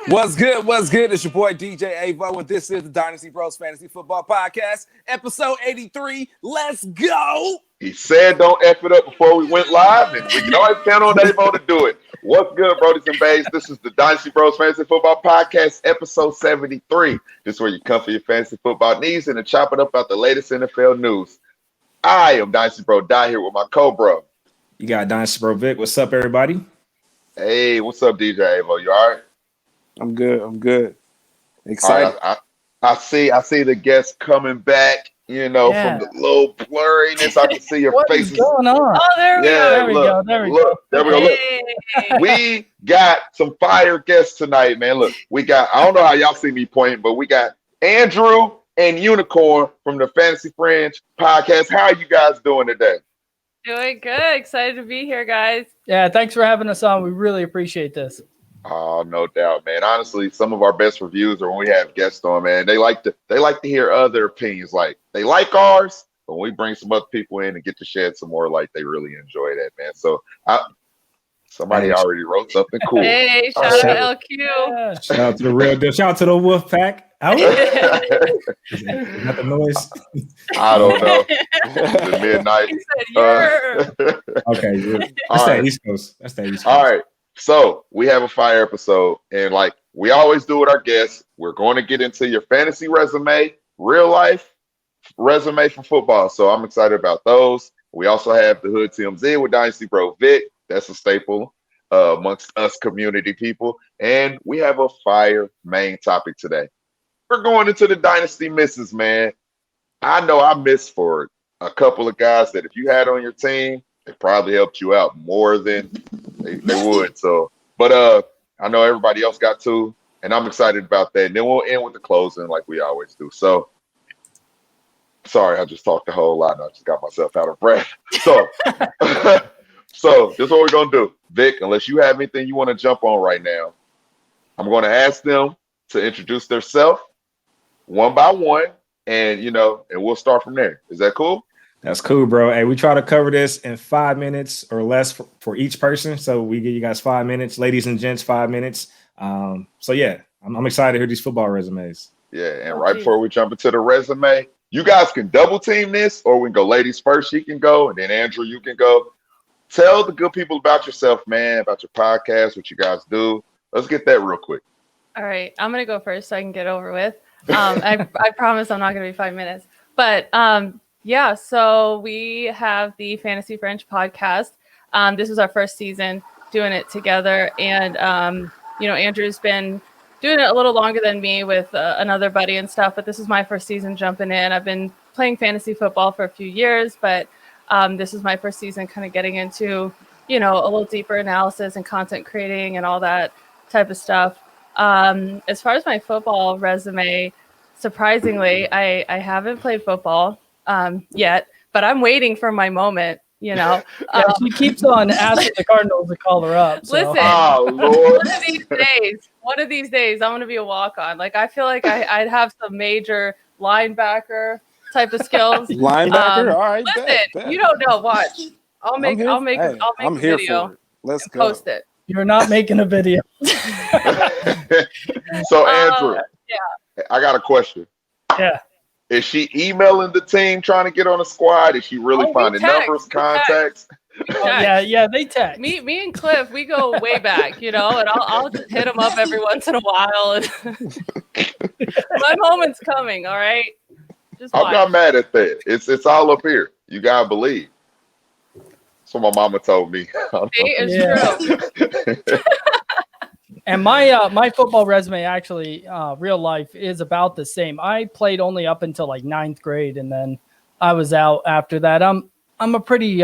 What's good? What's good? It's your boy DJ Avo, and this is the Dynasty Bros Fantasy Football Podcast, episode 83. Let's go! He said don't F it up before we went live, and we can always count on Avo to do it. What's good, Brodies and Bays? This is the Dynasty Bros Fantasy Football Podcast, episode 73. This is where you come for your fantasy football needs and to chop it up about the latest NFL news. I am Dynasty Bro Die here with my co-bro. You got Dynasty Bro Vic. What's up, everybody? Hey, what's up, DJ Avo? You all right? I'm good. Excited. I see the guests coming back, from the little blurriness. I can see your faces. What's going on? Oh, there we go. There we go. Look. We got some fire guests tonight, man. Look, I don't know how y'all see me pointing, but we got Andrew and Unicorn from the Fantasy Fringe Podcast. How are you guys doing today? Doing good. Excited to be here, guys. Yeah, thanks for having us on. We really appreciate this. Oh, no doubt, man. Honestly, some of our best reviews are when we have guests on, man. They like to hear other opinions. Like, they like ours, but when we bring some other people in and get to shed some more light, they really enjoy that, man. So somebody already wrote something cool. Hey, shout out to LQ. Yeah. Shout out to the real deal. Shout out to the Wolf Pack. Out. Is that the noise? I don't know. It's midnight. He said, yeah. Okay, yeah. That's that East Coast. All right. So we have a fire episode, and like we always do with our guests, we're going to get into your fantasy resume, real life resume for football. So I'm excited about those. We also have the Hood TMZ with Dynasty Bro Vic. That's a staple amongst us community people. And we have a fire main topic today. We're going into the Dynasty Misses, man. I know I missed for a couple of guys that if you had on your team, it probably helped you out more than they would. So, but I know everybody else got to, and I'm excited about that. And then we'll end with the closing like we always do. So, sorry, I just talked a whole lot and I just got myself out of breath. So, so this is what we're going to do. Vic, unless you have anything you want to jump on right now, I'm going to ask them to introduce themselves one by one, and, and we'll start from there. Is that cool? That's cool, bro. Hey, we try to cover this in 5 minutes or less for each person. So we give you guys 5 minutes, ladies and gents, 5 minutes. So yeah, I'm excited to hear these football resumes. Yeah, and right before we jump into the resume, you guys can double team this, or we can go ladies first. She can go, and then Andrew, you can go. Tell the good people about yourself, man, about your podcast, what you guys do. Let's get that real quick. All right. I'm going to go first so I can get over with. I promise I'm not going to be 5 minutes. But yeah, so we have the Fantasy Fringe Podcast. This was our first season doing it together. And, Andrew's been doing it a little longer than me with another buddy and stuff. But this is my first season jumping in. I've been playing fantasy football for a few years, but this is my first season kind of getting into, a little deeper analysis and content creating and all that type of stuff. As far as my football resume, surprisingly, I haven't played football yet, but I'm waiting for my moment, Yeah, she keeps on asking the Cardinals to call her up. So. Listen, Lord. one of these days, I'm going to be a walk-on. Like, I feel like I'd have some major linebacker type of skills. Linebacker? All right. Listen, you don't know. Watch. I'll make a video. Let's and go. post it. You're not making a video. So, Andrew, yeah. I got a question. Yeah. Is she emailing the team trying to get on a squad? Is she really finding numbers, contacts? Yeah, they text. Me and Cliff, we go way back, and I'll just hit them up every once in a while. My moment's coming, all right? Just I'm not mad at that. It's all up here. You gotta believe. That's what my mama told me. It's true. And my football resume, actually, real life, is about the same. I played only up until like 9th grade, and then I was out after that. I'm a pretty,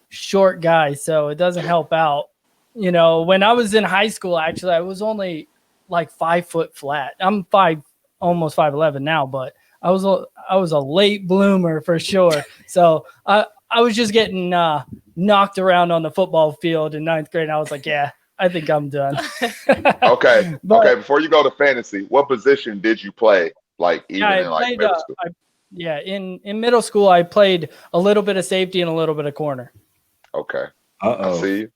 short guy, so it doesn't help out. When I was in high school, actually, I was only like 5 foot flat. I'm almost 5'11" now, but I was a late bloomer for sure. So I was just getting knocked around on the football field in 9th grade, and I was like, yeah. I think I'm done. Okay. Before you go to fantasy, what position did you play? Like even in like middle school? In middle school, I played a little bit of safety and a little bit of corner. Okay. Uh-oh. I see you.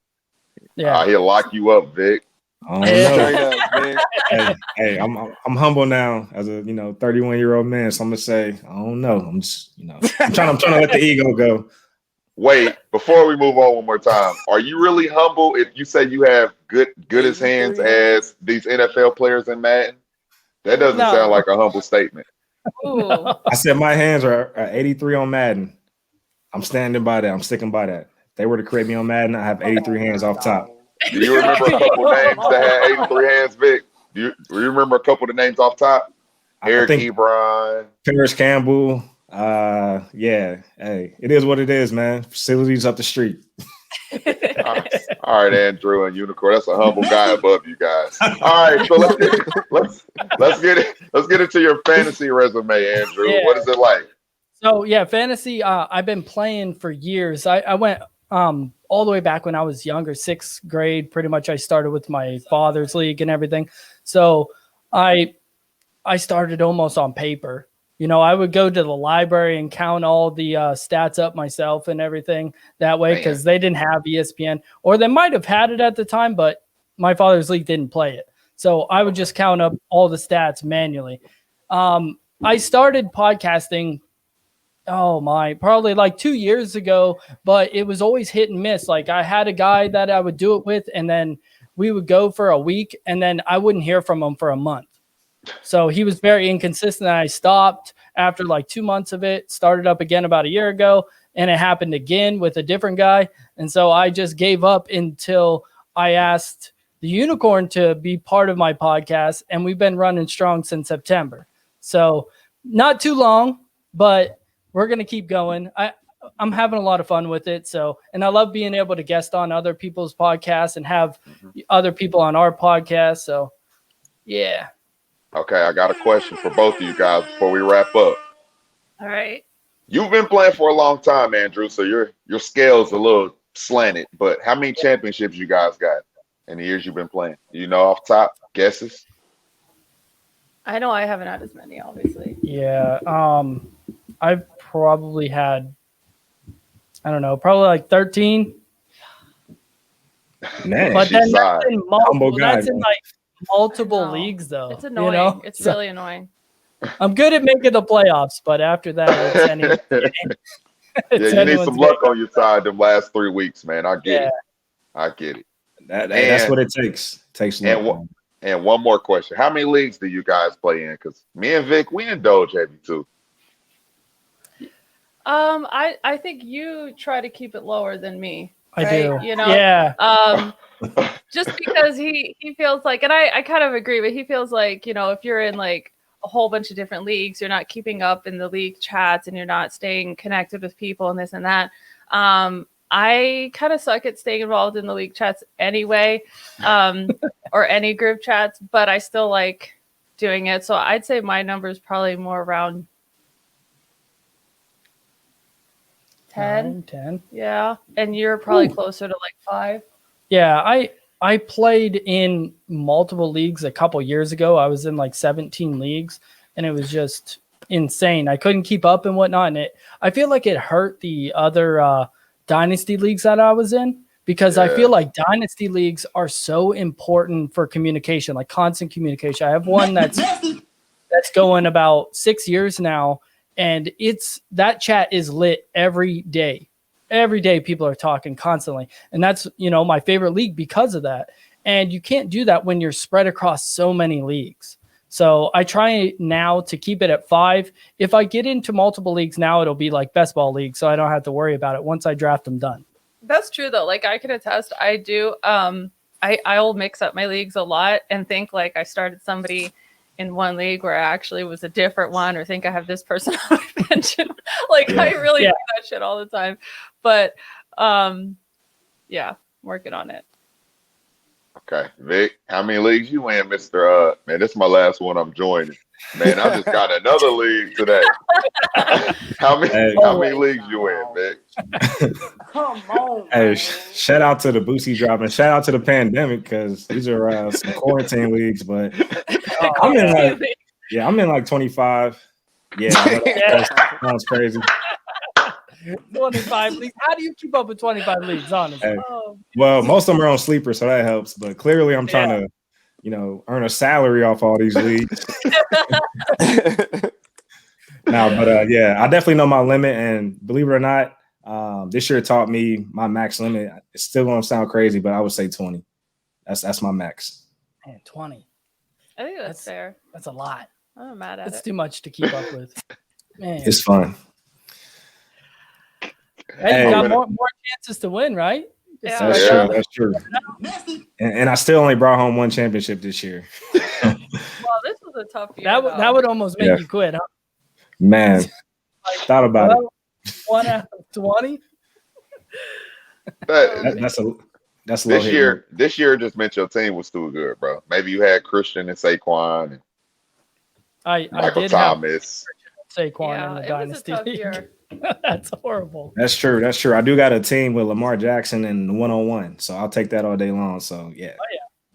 Yeah. He'll lock you up, Vic. Oh, no. man. Hey, I'm humble now as a 31-year-old man. So I'm gonna say I don't know. I'm just I'm trying to let the ego go. Wait, before we move on one more time, are you really humble if you say you have good as hands as these NFL players in Madden? That doesn't sound like a humble statement. Ooh. I said my hands are 83 on Madden. I'm standing by that. I'm sticking by that. If they were to create me on Madden, I have 83 hands off top. Do you remember a couple names that had 83 hands, Vic? Do you remember a couple of the names off top? Eric Ebron, Paris Campbell. Yeah. Hey, it is what it is, man. Facilities up the street. All right, Andrew and Unicorn. That's a humble guy above you guys. All right, so let's get into your fantasy resume, Andrew. Yeah. What is it like? So yeah, fantasy. I've been playing for years. I went all the way back when I was younger, 6th grade. Pretty much, I started with my father's league and everything. So I started almost on paper. I would go to the library and count all the stats up myself and everything that way because they didn't have ESPN, or they might have had it at the time, but my father's league didn't play it. So I would just count up all the stats manually. I started podcasting, probably like 2 years ago, but it was always hit and miss. Like I had a guy that I would do it with, and then we would go for a week, and then I wouldn't hear from him for a month. So he was very inconsistent. I stopped after like 2 months of it, started up again about a year ago, and it happened again with a different guy. And so I just gave up until I asked the Unicorn to be part of my podcast, and we've been running strong since September. So not too long, but we're going to keep going. I'm having a lot of fun with it. So, and I love being able to guest on other people's podcasts and have other people on our podcast. So yeah. Okay, I got a question for both of you guys before we wrap up. All right. You've been playing for a long time, Andrew, so your scale's a little slanted, but how many championships you guys got in the years you've been playing? Off top, guesses? I know I haven't had as many, obviously. Yeah. I've probably had, I don't know, probably like 13. Man, but then that's in multiple No. leads, though. It's annoying. It's So, really annoying. I'm good at making the playoffs, but after that, it's any. You need some luck on your side them last 3 weeks, man. I get it. I get it. That's what it takes. It takes luck. And one more question. How many leagues do you guys play in? Because me and Vic, we indulge heavy too. I think you try to keep it lower than me. I right? do. Yeah. Just because he feels like, and I kind of agree, but he feels like, if you're in like a whole bunch of different leagues, you're not keeping up in the league chats and you're not staying connected with people and this and that. I kind of suck at staying involved in the league chats anyway, or any group chats, but I still like doing it. So I'd say my number is probably more around 10. 10. Yeah. And you're probably closer to like 5. Yeah, I played in multiple leagues a couple years ago. I was in like 17 leagues, and it was just insane. I couldn't keep up and whatnot, and I feel like it hurt the other Dynasty leagues that I was in, because I feel like Dynasty leagues are so important for communication, like constant communication. I have one that's going about 6 years now, and that chat is lit every day. Every day people are talking constantly. And that's, my favorite league because of that. And you can't do that when you're spread across so many leagues. So I try now to keep it at 5. If I get into multiple leagues now, it'll be like best ball league. So I don't have to worry about it once I draft them done. That's true though. Like I can attest, I do. I'll mix up my leagues a lot and think like I started somebody in one league where I actually was a different one, or think I have this person on my bench. I really do that shit all the time. But working on it. Okay, Vic, how many leagues you in, Mr. Man, this is my last one I'm joining. Man, I just got another league today. How many leagues you in, Vic? Come on. Hey, shout out to the Boosie drop and shout out to the pandemic, because these are some quarantine leagues. But I'm in like 25. Yeah, that sounds crazy. 25 leagues. How do you keep up with 25 leagues, honestly? Hey, well, most of them are on sleeper, so that helps. But clearly, I'm trying to earn a salary off all these leagues. Yeah, I definitely know my limit, and believe it or not, this year taught me my max limit. It's still gonna sound crazy, but I would say 20. That's my max. Man, 20. I think that's fair. That's a lot. I'm not mad at That's it. too much to keep up with. Man, It's fun. hey, you got more chances to win, right? Yeah. That's true. And I still only brought home one championship this year. Well, this was a tough year. That would almost make you quit, huh? Man, thought about it. 1 out of 20. That's a low hit. This year just meant your team was too good, bro. Maybe you had Christian and Saquon and Michael Thomas. Saquon in the Dynasty. Was a tough year. That's horrible. That's true. I do got a team with Lamar Jackson and 1-on-1, so I'll take that all day long. So yeah,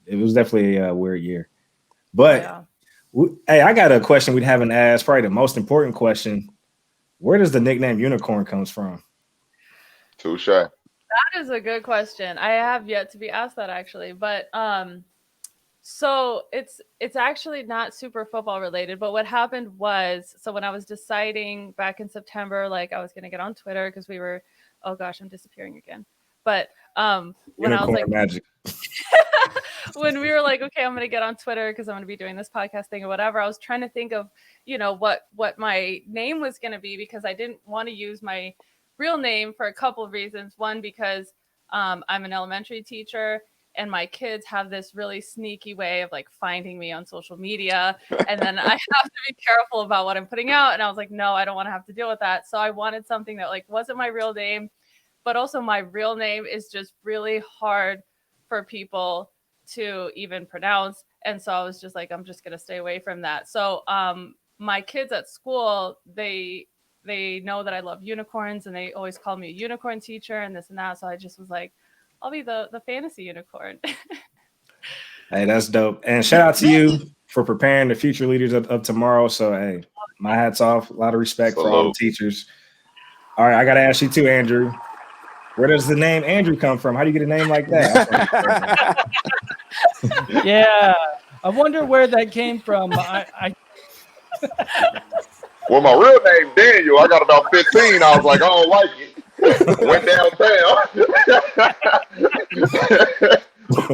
it was definitely a weird year. But hey, I got a question we haven't asked. Probably the most important question: where does the nickname Unicorn comes from? Touche. That is a good question. I have yet to be asked that actually, but so it's actually not super football related, but what happened was, so when I was deciding back in September, like I was going to get on Twitter because we were, oh gosh, I'm disappearing again. But when Unicorn I was like, magic. when we were like, okay, I'm going to get on Twitter because I'm going to be doing this podcast thing or whatever, I was trying to think of, what my name was going to be, because I didn't want to use my real name for a couple of reasons. One, because I'm an elementary teacher, and my kids have this really sneaky way of like finding me on social media. And then I have to be careful about what I'm putting out. And I was like, no, I don't want to have to deal with that. So I wanted something that like wasn't my real name, but also my real name is just really hard for people to even pronounce. And so I was just like, I'm just going to stay away from that. So my kids at school, they know that I love unicorns, and they always call me a unicorn teacher and this and that. So I just was like, I'll be the fantasy unicorn. Hey, that's dope. And shout out to you for preparing the future leaders of tomorrow. So, hey, my hat's off. A lot of respect for all the teachers. All right, I got to ask you too, Andrew. Where does the name Andrew come from? How do you get a name like that? Yeah, I wonder where that came from. Well, my real name Daniel. I got about 15. I was like, I don't like it. Went downtown.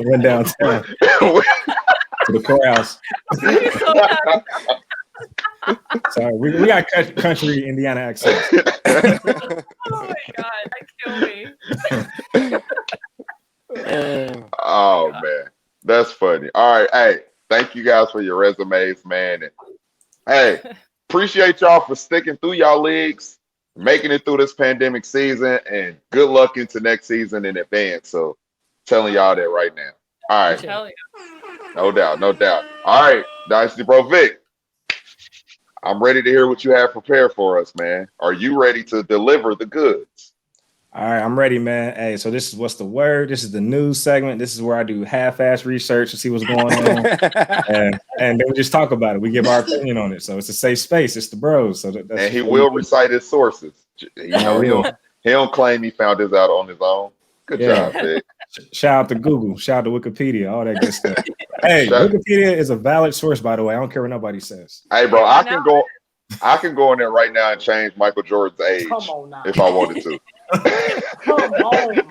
Went downtown to the courthouse. Sorry, we got country Indiana accent. Oh my God, that killed me. Oh man, that's funny. All right, hey, thank you guys for your resumes, man. And, hey, appreciate y'all for sticking through y'all leagues, making it through this pandemic season, and good luck into next season in advance. So, telling y'all that right now. All right, no doubt. All right, Dynasty Bro Vic, I'm ready to hear what you have prepared for us, man. Are you ready to deliver the goods? All right, I'm ready, man. Hey, so this is What's the Word? This is the news segment. This is where I do half-ass research to see what's going on. and then we just talk about it. We give our opinion on it. So it's a safe space. It's the bros. So that's and he will recite his sources. You know, he don't claim he found this out on his own. Good job, Vic. Shout out to Google. Shout out to Wikipedia. All that good stuff. Hey, Wikipedia is a valid source, by the way. I don't care what nobody says. Hey, bro, I can go in there right now and change Michael Jordan's age if I wanted to. Come on, man.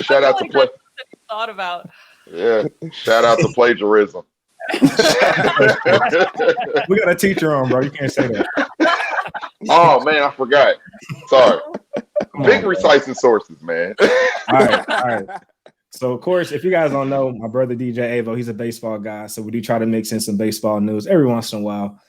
Shout out to play. Thought about. Yeah, shout out to plagiarism. We got a teacher on, bro. You can't say that. Oh man, I forgot. Sorry. Big reciting sources, man. All right. So, of course, if you guys don't know, my brother DJ Avo, he's a baseball guy. So we do try to mix in some baseball news every once in a while.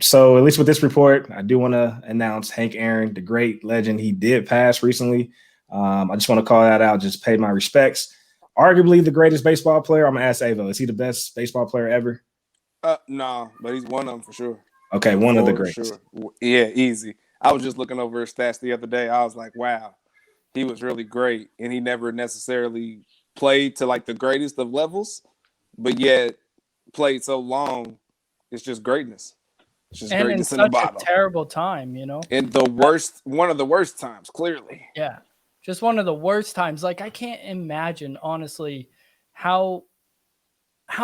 So at least with this report, I do want to announce Hank Aaron, the great legend. He did pass recently. I just want to call that out, just pay my respects. Arguably the greatest baseball player. I'm going to ask Avo, is he the best baseball player ever? No, but he's one of them for sure. Okay, one of the greatest. Sure. Yeah, easy. I was just looking over his stats the other day. I was like, wow, he was really great. And he never necessarily played to like the greatest of levels, but yet played so long. It's just greatness. It's just and greatness in in the such bottom. a terrible time, you know? In the worst, one of the worst times, clearly. Yeah. Just one of the worst times. Like, I can't imagine, honestly, how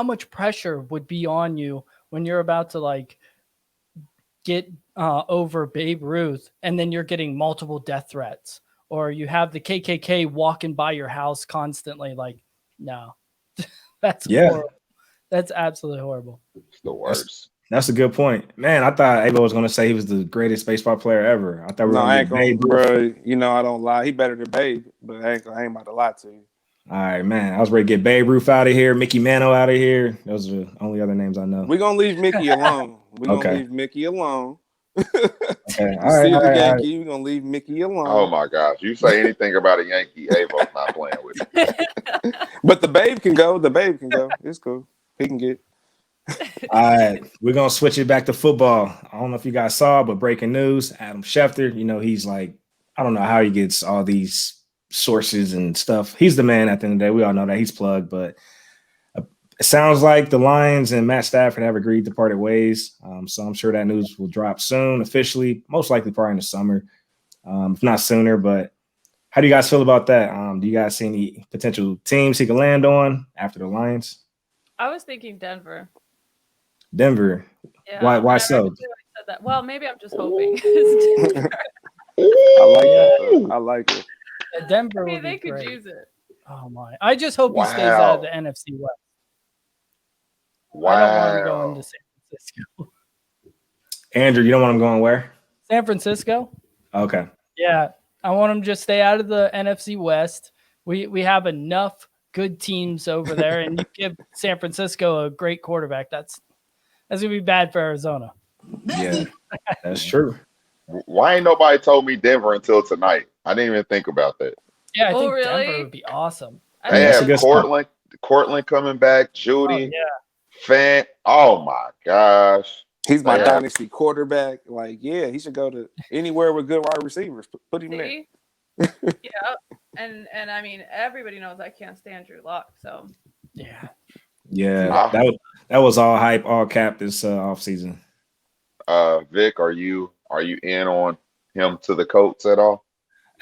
much pressure would be on you when you're about to like get over Babe Ruth, and then you're getting multiple death threats, or you have the KKK walking by your house constantly. Like, no, that's horrible. That's absolutely horrible. It's the worst. That's a good point, man. I thought Ava was going to say he was the greatest baseball player ever. I thought we were I going ain't gonna, bro. You know I don't lie. He better than Babe, but I ain't about to lie to you. All right, man. I was ready to get Babe Ruth out of here, Mickey Mantle out of here. Those are the only other names I know. We're gonna leave Mickey alone. We're gonna leave Mickey alone. Okay. All Yankee. We're gonna leave Mickey alone. Oh my gosh! You say anything about a Yankee, Avo's not playing with you. But the Babe can go. It's cool. He can get. All right, we're gonna switch it back to football. I don't know if you guys saw, but breaking news: Adam Schefter. You know, he's like, I don't know how he gets all these sources and stuff. He's the man at the end of the day. We all know that he's plugged, but it sounds like the Lions and Matt Stafford have agreed to parted ways. So I'm sure that news will drop soon, officially, most likely probably in the summer, if not sooner. But how do you guys feel about that? Do you guys see any potential teams he could land on after the Lions? I was thinking Denver. Denver. Yeah, Why so? Said that. Well, maybe I'm just hoping. I like it. Yeah, Denver. I mean, they could great. use it. Oh my! I just hope he stays out of the NFC West. Wow. I don't want him going to San Francisco. Andrew, you don't want him going where? San Francisco. Okay. Yeah, I want him to just stay out of the NFC West. We have enough good teams over there, and you give San Francisco a great quarterback. That's gonna be bad for Arizona. Yeah, that's true. Why ain't nobody told me Denver until tonight? I didn't even think about that. Yeah, I think really? Denver would be awesome. They have Cortland coming back, Judy, Fant. Oh my gosh. He's my dynasty quarterback. Like, yeah, he should go to anywhere with good wide receivers. Put him there. Yeah. And I mean, everybody knows I can't stand Drew Lock. So yeah, that was all hype, all cap this offseason. Vic, are you in on him to the Colts at all?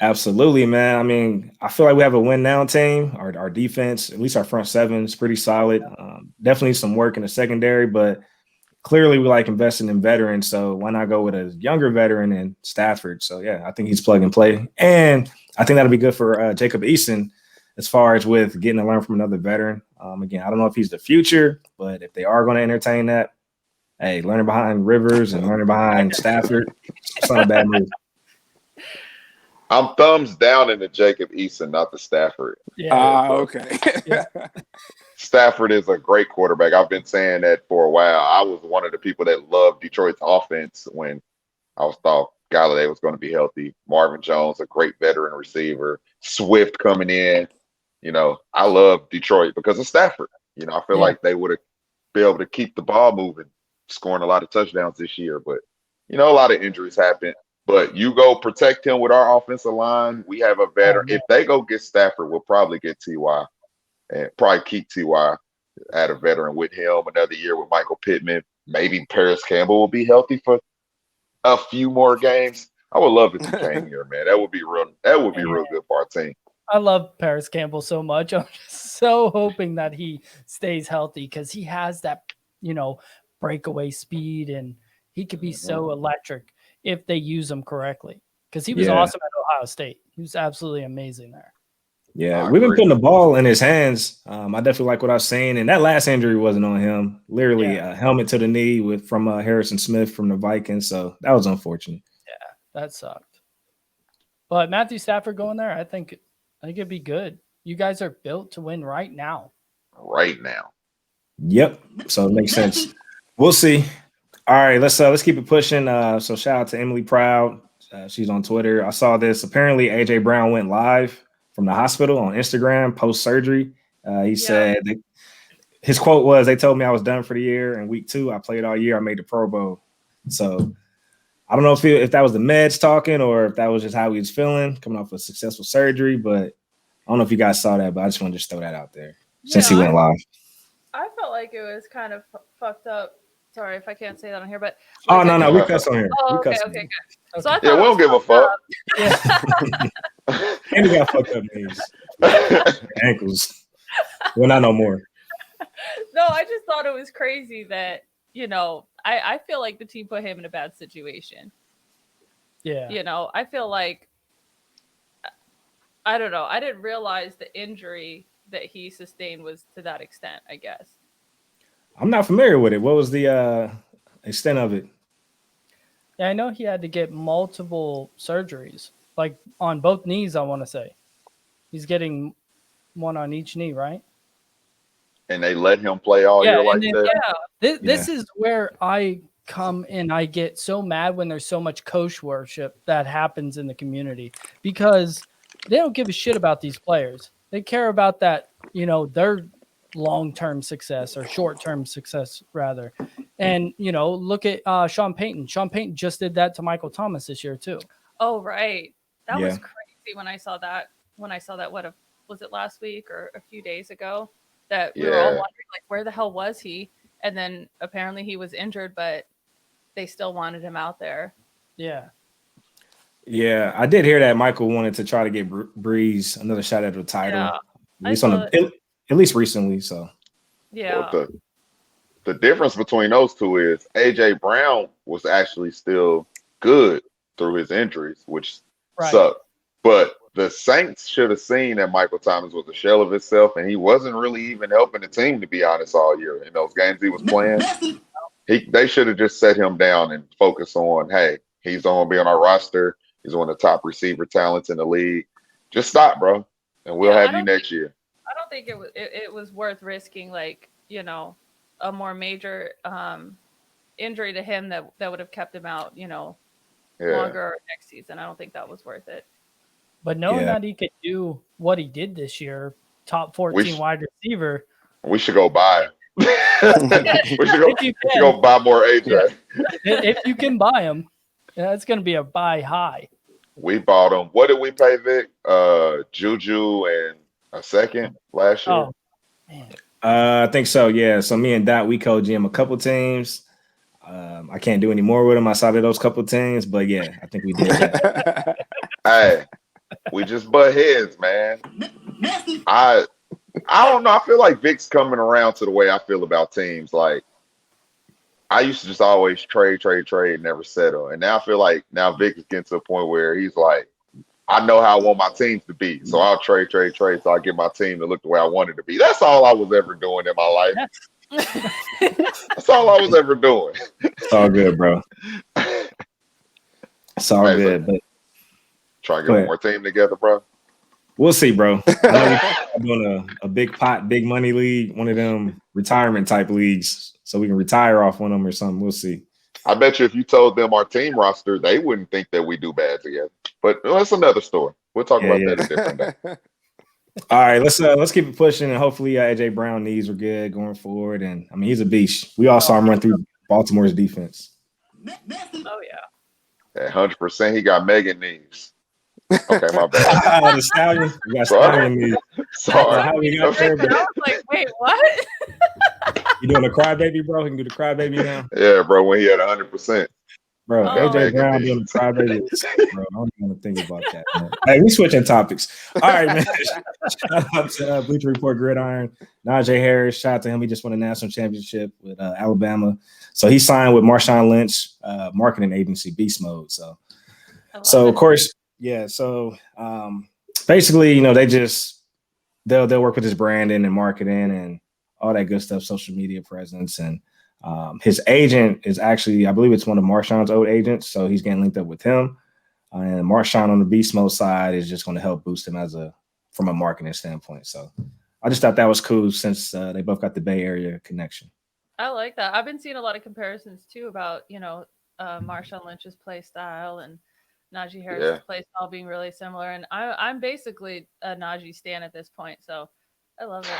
Absolutely, man. I mean, I feel like we have a win now team. Our defense, at least our front seven, is pretty solid. Definitely some work in the secondary, but clearly we like investing in veterans. So why not go with a younger veteran in Stafford? So yeah, I think he's plug and play, and I think that'll be good for Jacob Eason as far as with getting to learn from another veteran. Again, I don't know if he's the future, but if they are going to entertain that, hey, learning behind Rivers and learning behind Stafford, it's not a bad move. I'm thumbs down into Jacob Eason, not the Stafford. Yeah. Okay. Yeah. Stafford is a great quarterback. I've been saying that for a while. I was one of the people that loved Detroit's offense when I thought Galladay was going to be healthy. Marvin Jones, a great veteran receiver. Swift coming in. You know, I love Detroit because of Stafford. You know, I feel like they would have been able to keep the ball moving, scoring a lot of touchdowns this year. But, you know, a lot of injuries happen. But you go protect him with our offensive line. We have a veteran. If they go get Stafford, we'll probably get T.Y. and probably keep T.Y. at a veteran with him another year with Michael Pittman. Maybe Paris Campbell will be healthy for a few more games. I would love if he came here, man. That would be real good for our team. I love Paris Campbell so much. I'm just so hoping that he stays healthy because he has that, you know, breakaway speed, and he could be so electric if they use him correctly. Because he was awesome at Ohio State. He was absolutely amazing there. Yeah, we've been putting the ball in his hands. I definitely like what I was saying. And that last injury wasn't on him. Literally a helmet to the knee from Harrison Smith from the Vikings. So that was unfortunate. Yeah, that sucked. But Matthew Stafford going there, I think it'd be good. You guys are built to win right now. Right now. Yep. So it makes sense. We'll see. All right, let's keep it pushing. So shout out to Emily Proud. She's on Twitter. I saw this. Apparently, AJ Brown went live from the hospital on Instagram post-surgery. He said his quote was, "They told me I was done for the year. In week 2, I played all year. I made the Pro Bowl." So I don't know if that was the meds talking or if that was just how he was feeling coming off a successful surgery. But I don't know if you guys saw that, but I just want to just throw that out there since he went live. I felt like it was kind of fucked up. Sorry if I can't say that on here, but no, we cuss on here. Oh, okay, good. So I we don't give a fuck. And he got fucked up knees, ankles. Well, not no more. No, I just thought it was crazy that, I feel like the team put him in a bad situation. Yeah. I feel like, I don't know. I didn't realize the injury that he sustained was to that extent, I guess. I'm not familiar with it. What was the extent of it? Yeah, I know he had to get multiple surgeries, like on both knees, I want to say. He's getting one on each knee, right? And they let him play all year like then, that. This is where I come and I get so mad when there's so much coach worship that happens in the community, because they don't give a shit about these players. They care about that, their long-term success or short-term success rather. And, look at Sean Payton. Sean Payton just did that to Michael Thomas this year too. Oh, right. That was crazy when I saw that. What was it last week or a few days ago? That we were all wondering, like, where the hell was he? And then apparently he was injured, but they still wanted him out there. Yeah. Yeah, I did hear that Michael wanted to try to get Breeze another shot at the title, at least recently. So yeah, well, the difference between those two is AJ Brown was actually still good through his injuries, which sucked. But the Saints should have seen that Michael Thomas was a shell of himself, and he wasn't really even helping the team, to be honest, all year in those games he was playing. They should have just set him down and focus on, hey, he's going to be on our roster. He's one of the top receiver talents in the league. Just stop, bro, and we'll have you next year. I don't think it was worth risking, like, a more major injury to him that would have kept him out, longer next season. I don't think that was worth it. But knowing that he could do what he did this year, top 14 wide receiver. We should go buy him. we should go buy more AJ. Yeah. If you can buy him, it's going to be a buy high. We bought him. What did we pay Vic? Juju and a second last year. Oh, man. I think so. Yeah. So me and Dot, we co-GM a couple teams. I can't do any more with him outside of those couple teams, but yeah, I think we did. Hey, we just butt heads, man. I don't know. I feel like Vic's coming around to the way I feel about teams. Like, I used to just always trade, never settle. And now I feel like now Vic is getting to a point where he's like, I know how I want my teams to be. So I'll trade so I get my team to look the way I want it to be. That's all I was ever doing in my life. That's all I was ever doing. It's all good, bro. It's all good. But try to get one more team together, bro. We'll see, bro. I'm doing a big pot, big money league, one of them retirement type leagues, so we can retire off one of them or something. We'll see. I bet you if you told them our team roster, they wouldn't think that we do bad together. But that's another story. We'll talk about that a different day. All right, let's keep it pushing, and hopefully AJ Brown knees are good going forward. And I mean, he's a beast. We all saw him run through Baltimore's defense. Oh yeah, 100%. He got mega knees. Okay, my bad. The Stallion. We got Stallion knees. Sorry. How we got there, I was like, wait, what? You doing a crybaby, bro? He can do the crybaby now. Yeah, bro. When he had 100%. Bro, AJ Brown doing the crybaby. Bro, I don't even think about that, man. Hey, we switching topics. All right, man. Shout out to Bleacher Report Gridiron. Najee Harris, shout out to him. He just won a national championship with Alabama. So he signed with Marshawn Lynch, marketing agency Beast Mode. So of course, yeah. So basically, they'll work with his branding and marketing and all that good stuff, social media presence. And his agent is actually, I believe it's one of Marshawn's old agents. So he's getting linked up with him. And Marshawn on the Beast Mode side is just going to help boost him from a marketing standpoint. So I just thought that was cool since they both got the Bay Area connection. I like that. I've been seeing a lot of comparisons too about, Marshawn Lynch's play style and Najee Harris's play style being really similar. And I'm basically a Najee stan at this point. So I love it.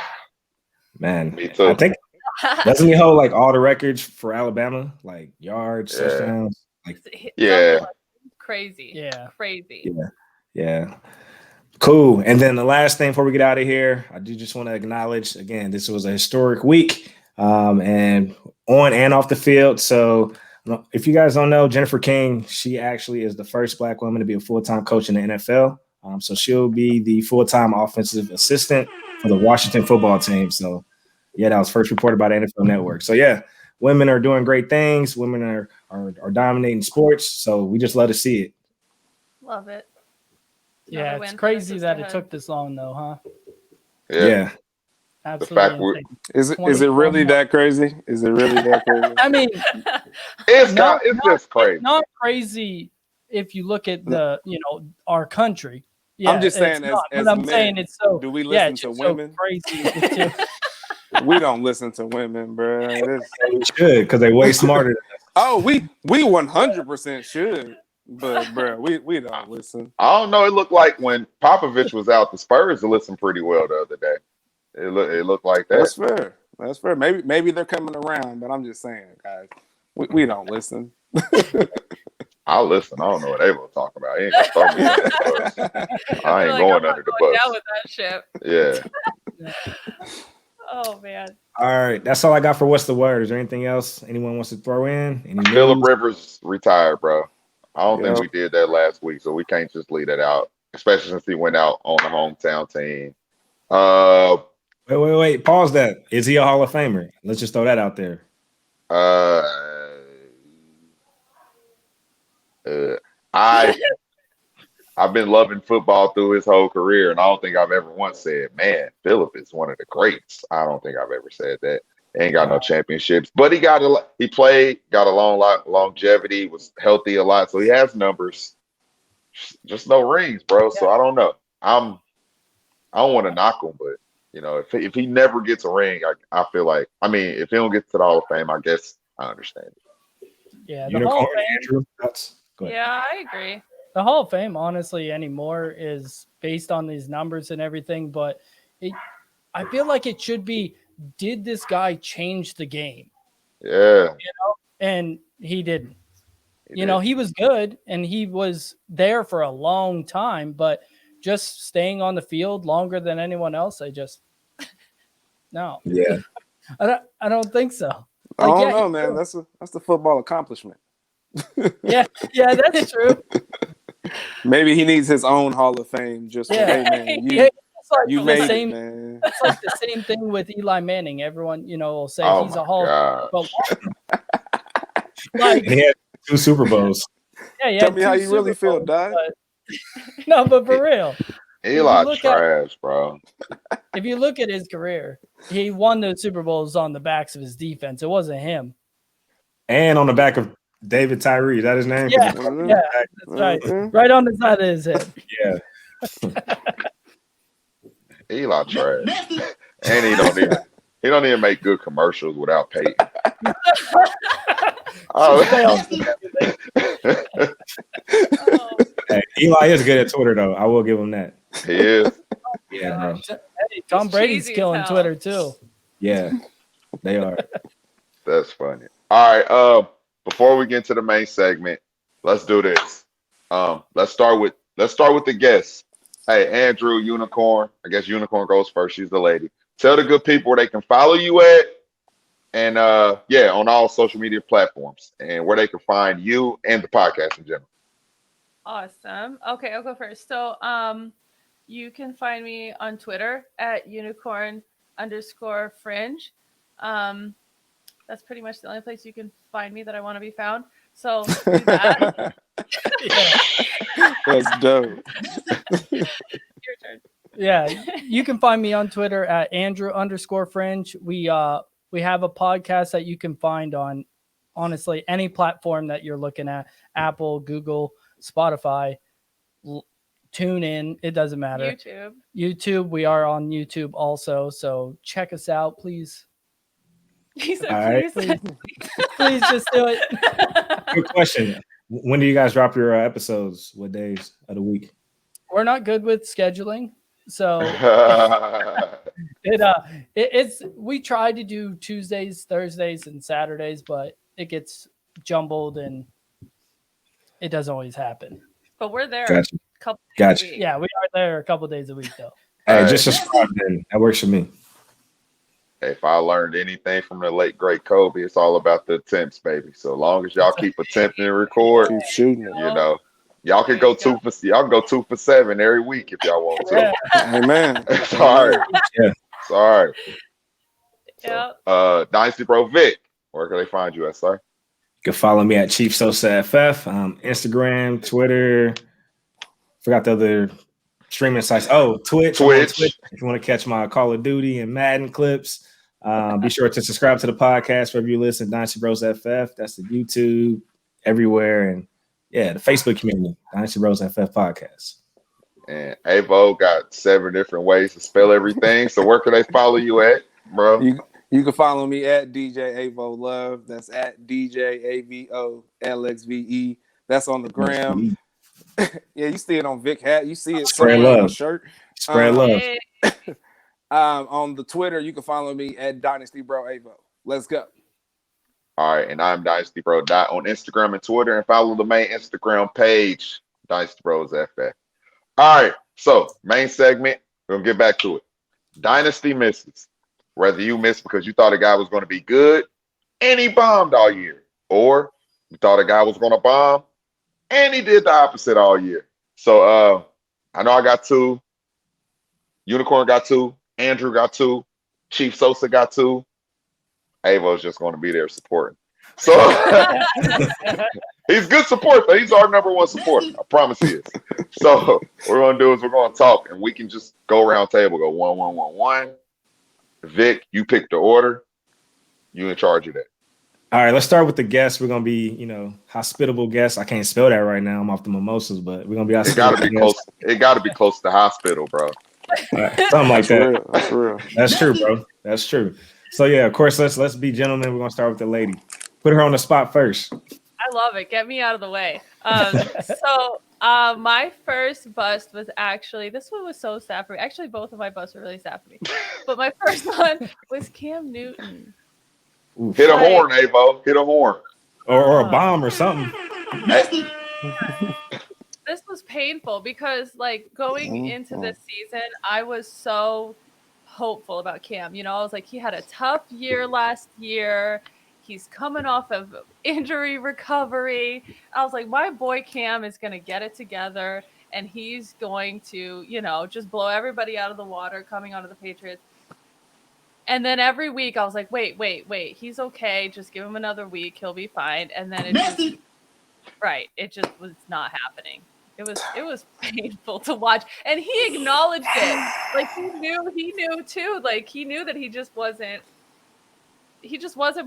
Man, me too. I think doesn't he hold like all the records for Alabama, like yards, touchdowns? Crazy. Yeah. Cool. And then the last thing before we get out of here, I do just want to acknowledge again, this was a historic week, and on and off the field. So if you guys don't know, Jennifer King, she actually is the first Black woman to be a full-time coach in the NFL. So she'll be the full-time offensive assistant for the Washington football team. So, yeah, that was first reported by the NFL Network. So, yeah, women are doing great things. Women are dominating sports. So we just love to see it. Love it. Yeah, Another it's win for crazy the that it sisterhood. took this long, though, huh? Yeah. Absolutely. Is it really that crazy? Is it really that crazy? I mean, It's just crazy. It's not crazy if you look at our country. Yeah, I'm just saying, it's not, as but I'm men, saying it's so. do we yeah, listen it's to just women? So crazy. We don't listen to women, bro. We should, because they way smarter. We 100% should, but bro, we don't listen. I don't know. It looked like when Popovich was out, the Spurs listened pretty well the other day. It looked like that. That's fair. Maybe they're coming around, but I'm just saying, guys, we don't listen. I'll listen. I don't know what they will talk about. He ain't gonna throw me under the bus. I ain't going under the bus. Down with that shit. Yeah. Oh man. All right, that's all I got for What's the Word. Is there anything else anyone wants to throw in? Any Phillip news? Rivers retired, bro. I don't think we did that last week, so we can't just leave that out, especially since he went out on the hometown team. Wait. Pause that. Is he a Hall of Famer? Let's just throw that out there. I've been loving football through his whole career, and I don't think I've ever once said, man, Phillip is one of the greats. I don't think I've ever said that. He ain't got no championships, but he played, got a longevity, was healthy a lot, so he has numbers. Just no rings, bro. Yeah. So I don't know. I don't want to knock him, but if he never gets a ring, I feel like, if he don't get to the Hall of Fame, I guess I understand it. Yeah, the Hall of Fame. Yeah, I agree. The Hall of Fame, honestly, anymore is based on these numbers and everything, but I feel like it should be, did this guy change the game? Yeah. And he didn't. He was good and he was there for a long time, but just staying on the field longer than anyone else, no. Yeah. I don't think so. I don't know, man. That's the football accomplishment. yeah, that's true. Maybe he needs his own Hall of Fame. Just hey, man, you made it, man. It's like the same thing with Eli Manning. Everyone, will say he's a Hall of Fame. Like, he had 2 Super Bowls. Yeah, tell me how you really feel, Dad. No, but for real, Eli trash, bro. If you look at his career, he won those Super Bowls on the backs of his defense. It wasn't him. And on the back of David Tyree. Is that his name? Yeah, that's right. Right on the side of his head. Yeah. Eli trash. And he don't even make good commercials without Peyton. Hey, Eli is good at Twitter, though. I will give him that. He is. Yeah, bro. Hey, Tom Brady's killing Twitter too. Yeah, they are. That's funny. All right. Before we get to the main segment, let's do this. Let's start with the guests. Hey, Andrew, Unicorn. I guess Unicorn goes first. She's the lady. Tell the good people where they can follow you at, and on all social media platforms, and where they can find you and the podcast in general. Awesome. Okay, I'll go first. So, you can find me on Twitter at unicorn_fringe. That's pretty much the only place you can find me that I want to be found. So do that. That's dope. Your turn. Yeah, you can find me on Twitter at Andrew_fringe. We have a podcast that you can find on, honestly, any platform that you're looking at: Apple, Google, Spotify, TuneIn. It doesn't matter. YouTube. We are on YouTube also, so check us out, please. He said, right. Please just do it. Good question. When do you guys drop your episodes? What days of the week? We're not good with scheduling, so we try to do Tuesdays, Thursdays, and Saturdays, but it gets jumbled and it doesn't always happen. But we're there Gotcha. a couple days a week. Yeah, we are there a couple days a week though. Hey, just subscribe then. That works for me. If I learned anything from the late great Kobe, it's all about the attempts, baby. So long as y'all keep attempting to record, keep shooting it. Y'all can go 2 for 7 every week if y'all want to. Amen. It's all right. Yeah. It's all right. Yeah. Dynasty Bro Vic, where can they find you at, sir? You can follow me at Chief Sosa FF, Instagram, Twitter. Forgot the other streaming sites. Oh, Twitch. Twitch. If you want to catch my Call of Duty and Madden clips, be sure to subscribe to the podcast wherever you listen. Dynasty Bros FF. That's the YouTube, everywhere, and the Facebook community. Dynasty Bros FF podcast. And Avo got 7 different ways to spell everything. So where can they follow you at, bro? You can follow me at DJ Avo Love. That's at DJ AVOLXVE. That's on the gram. Yeah, you see it on Vic Hat. You see it Spread on my love. shirt. Spread love. On the Twitter, you can follow me at Dynasty Bro Avo. Let's go. All right, and I'm Dynasty Bro Dot on Instagram and Twitter, and follow the main Instagram page, Dynasty Bros FF. All right, so main segment, we're gonna get back to it. Dynasty Misses. Whether you missed because you thought a guy was going to be good and he bombed all year, or you thought a guy was going to bomb and he did the opposite all year. So I know I got 2. Unicorn got 2. Andrew got 2. Chief Sosa got 2. Avo's just going to be there supporting. So he's good support, though. He's our number 1 supporter. I promise he is. So what we're going to do is we're going to talk, and we can just go around table, go 1, 1, 1, 1. Vic, you pick the order. You in charge of that. All right, let's start with the guests. We're gonna be, hospitable guests. I can't spell that right now. I'm off the mimosas, but we're gonna be hospitable. It gotta be close to hospital, bro. Right, something like that. That's real. That's true, bro. That's true. So yeah, of course, let's be gentlemen. We're gonna start with the lady. Put her on the spot first. I love it. Get me out of the way. My first bust was this one was so sad for me. Actually, both of my busts were really sad for me. But my first one was Cam Newton. Oof. Hit a horn, Avo. Hit a horn. Or a bomb or something. This was painful because, going into this season, I was so hopeful about Cam. I was like, he had a tough year last year. He's coming off of injury recovery. I was like, my boy Cam is going to get it together, and he's going to, just blow everybody out of the water coming onto the Patriots. And then every week I was like, wait. He's okay. Just give him another week. He'll be fine. And then it just was not happening. It was painful to watch. And he acknowledged it. He knew too. He knew that he just wasn't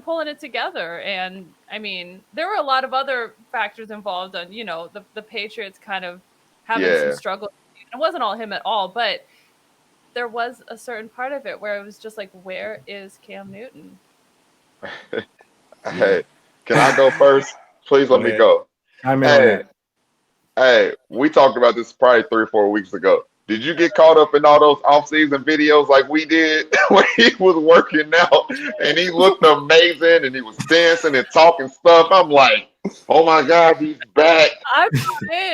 pulling it together. And I mean, there were a lot of other factors involved on, the Patriots kind of having some struggle. It wasn't all him at all, but there was a certain part of it where it was just like, where is Cam Newton? Hey, can I go first? Please let me go. Hey, we talked about this probably 3 or 4 weeks ago. Did you get caught up in all those off-season videos like we did when he was working out and he looked amazing and he was dancing and talking stuff? I'm like, oh my God, he's back.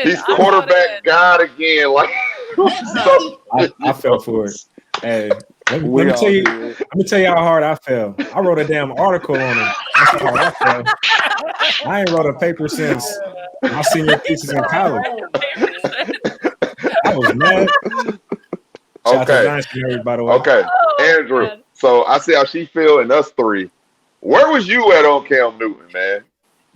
He's quarterback God again. I fell for it. Hey, let me tell you how hard I fell. I wrote a damn article on it. That's how hard I fell. I ain't wrote a paper since my senior thesis in college. I was mad. Okay. By the way. Okay. Andrew. Man. So I see how she feel and us 3. Where was you at on Cam Newton, man?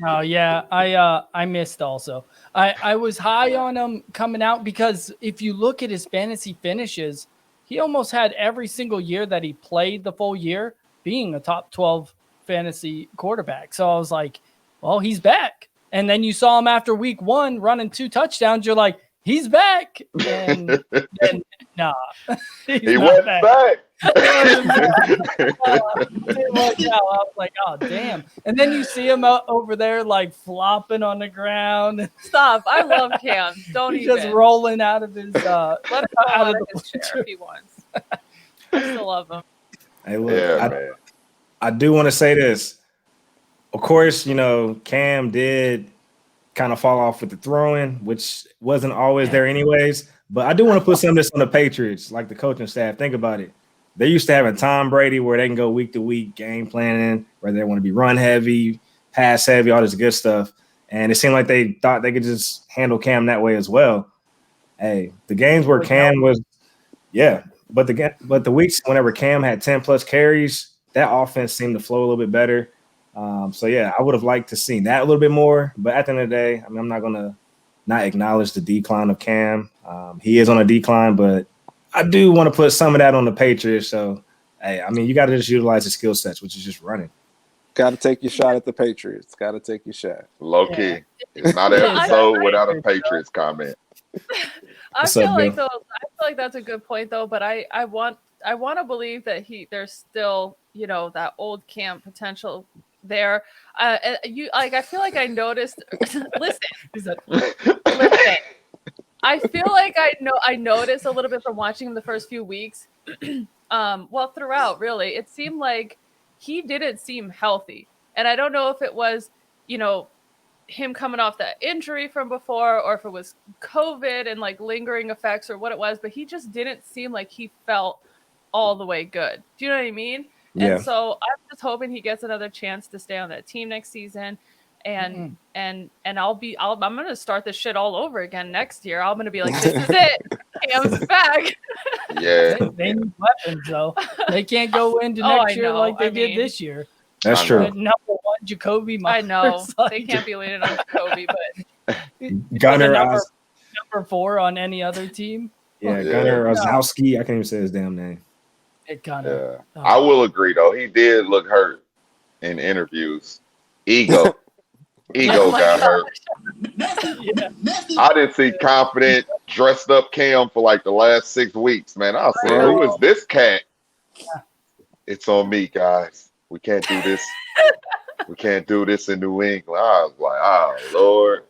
Oh yeah, I missed also. I was high on him coming out because if you look at his fantasy finishes, he almost had every single year that he played the full year being a top 12 fantasy quarterback. So I was like, well, he's back. And then you saw him after week 1 running 2 touchdowns. You're like, he's back. And then, nah. He went back. I was like, oh, damn. And then you see him over there, flopping on the ground. Stop. I love Cam. Don't He's even. just rolling out of his let him out of his chair if he wants. I still love him. Hey, look, I do want to say this. Of course, Cam did kind of fall off with the throwing, which wasn't always there anyways. But I do want to put some of this on the Patriots, like the coaching staff. Think about it. They're used to having Tom Brady where they can go week to week game planning, where they want to be run heavy, pass heavy, all this good stuff. and it seemed like they thought they could just handle Cam that way as well. Hey, the games where Cam was, but the weeks whenever Cam had 10 plus carries, that offense seemed to flow a little bit better. So I would have liked to see that a little bit more. But at the end of the day, I mean, I'm not gonna not acknowledge the decline of Cam. He is on a decline, but I do want to put some of that on the Patriots. So, hey, I mean, you got to just utilize the skill sets, which is just running. Got to take your shot at the Patriots. Got to take your shot. Low key. It's not an episode without a Patriots comment. I feel like that's a good point though, but I want to believe that there's still, that old Cam potential there. I feel like I noticed listen. I feel like I noticed a little bit from watching him the first few weeks. Throughout really, it seemed like he didn't seem healthy. And I don't know if it was, him coming off that injury from before, or if it was COVID and like lingering effects or what it was, but he just didn't seem like he felt all the way good. Do you know what I mean? Yeah. And so I'm just hoping he gets another chance to stay on that team next season. And I'm going to start this shit all over again next year. I'm going to be like, this is it. Cam's back. Yeah. They need weapons, though. They can't go into next year like they did this year. That's true. Number one, Jacoby Myers. I know. They can't be leaning on Jacoby, but Gunnar number 4 on any other team. Gunnar Ozowski. I can't even say his damn name. Yeah. I will agree, though. He did look hurt in interviews. Ego got hurt. I didn't see confident, dressed up Cam for like the last 6 weeks, man. I was saying, who is this cat? It's on me, guys. We can't do this. We can't do this in New England. I was like, oh Lord.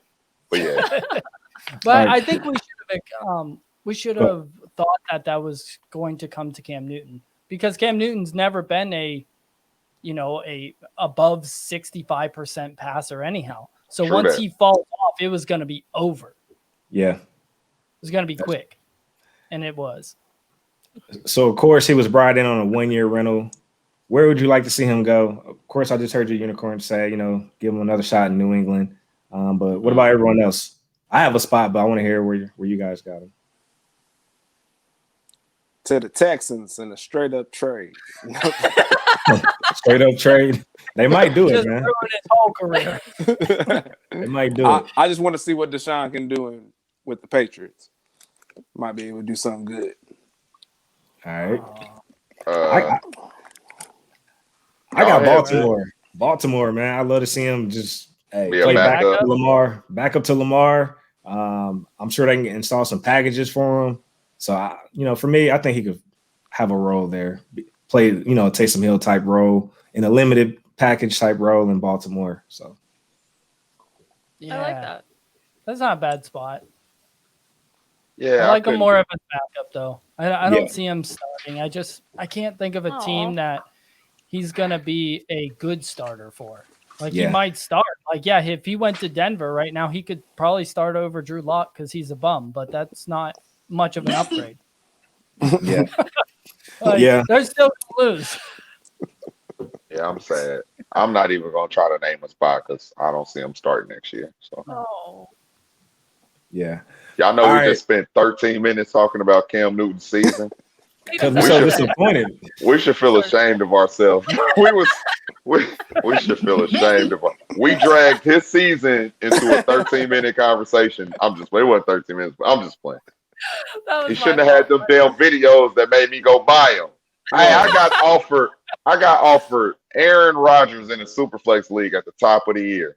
But yeah. But I think we should have thought that was going to come to Cam Newton, because Cam Newton's never been a above 65% passer anyhow. So once he falls off, it was going to be over. Yeah. It was going to be quick. And it was. So, of course, he was brought in on a 1-year rental. Where would you like to see him go? Of course, I just heard your unicorn say, give him another shot in New England. But what about everyone else? I have a spot, but I want to hear where you guys got him. To the Texans in a straight up trade. Straight up trade. They might do it, man. Ruin his whole career. They might do it. I just want to see what Deshaun can do with the Patriots. Might be able to do something good. All right. I got Baltimore. Man. Baltimore, man. I'd love to see him just play back up to Lamar. I'm sure they can install some packages for him. So, for me, I think he could have a role there. Play, Taysom Hill type role in a limited package type role in Baltimore. So, I like that. That's not a bad spot. Yeah, I like him more of a backup, though. I don't see him starting. I can't think of a team that he's gonna be a good starter for. He might start. If he went to Denver right now, he could probably start over Drew Lock because he's a bum. But that's not much of an upgrade. They're still gonna lose. Yeah, I'm sad. I'm not even gonna try to name a spot because I don't see him starting next year. So. Yeah. Y'all know we just spent 13 minutes talking about Cam Newton's season. Because we're so disappointed. We should feel ashamed of ourselves. We should feel ashamed of ourselves. We dragged his season into a 13-minute conversation. It wasn't 13 minutes, but I'm just playing. He shouldn't have had them damn videos that made me go buy them. Hey, I got offered Aaron Rodgers in a Superflex League at the top of the year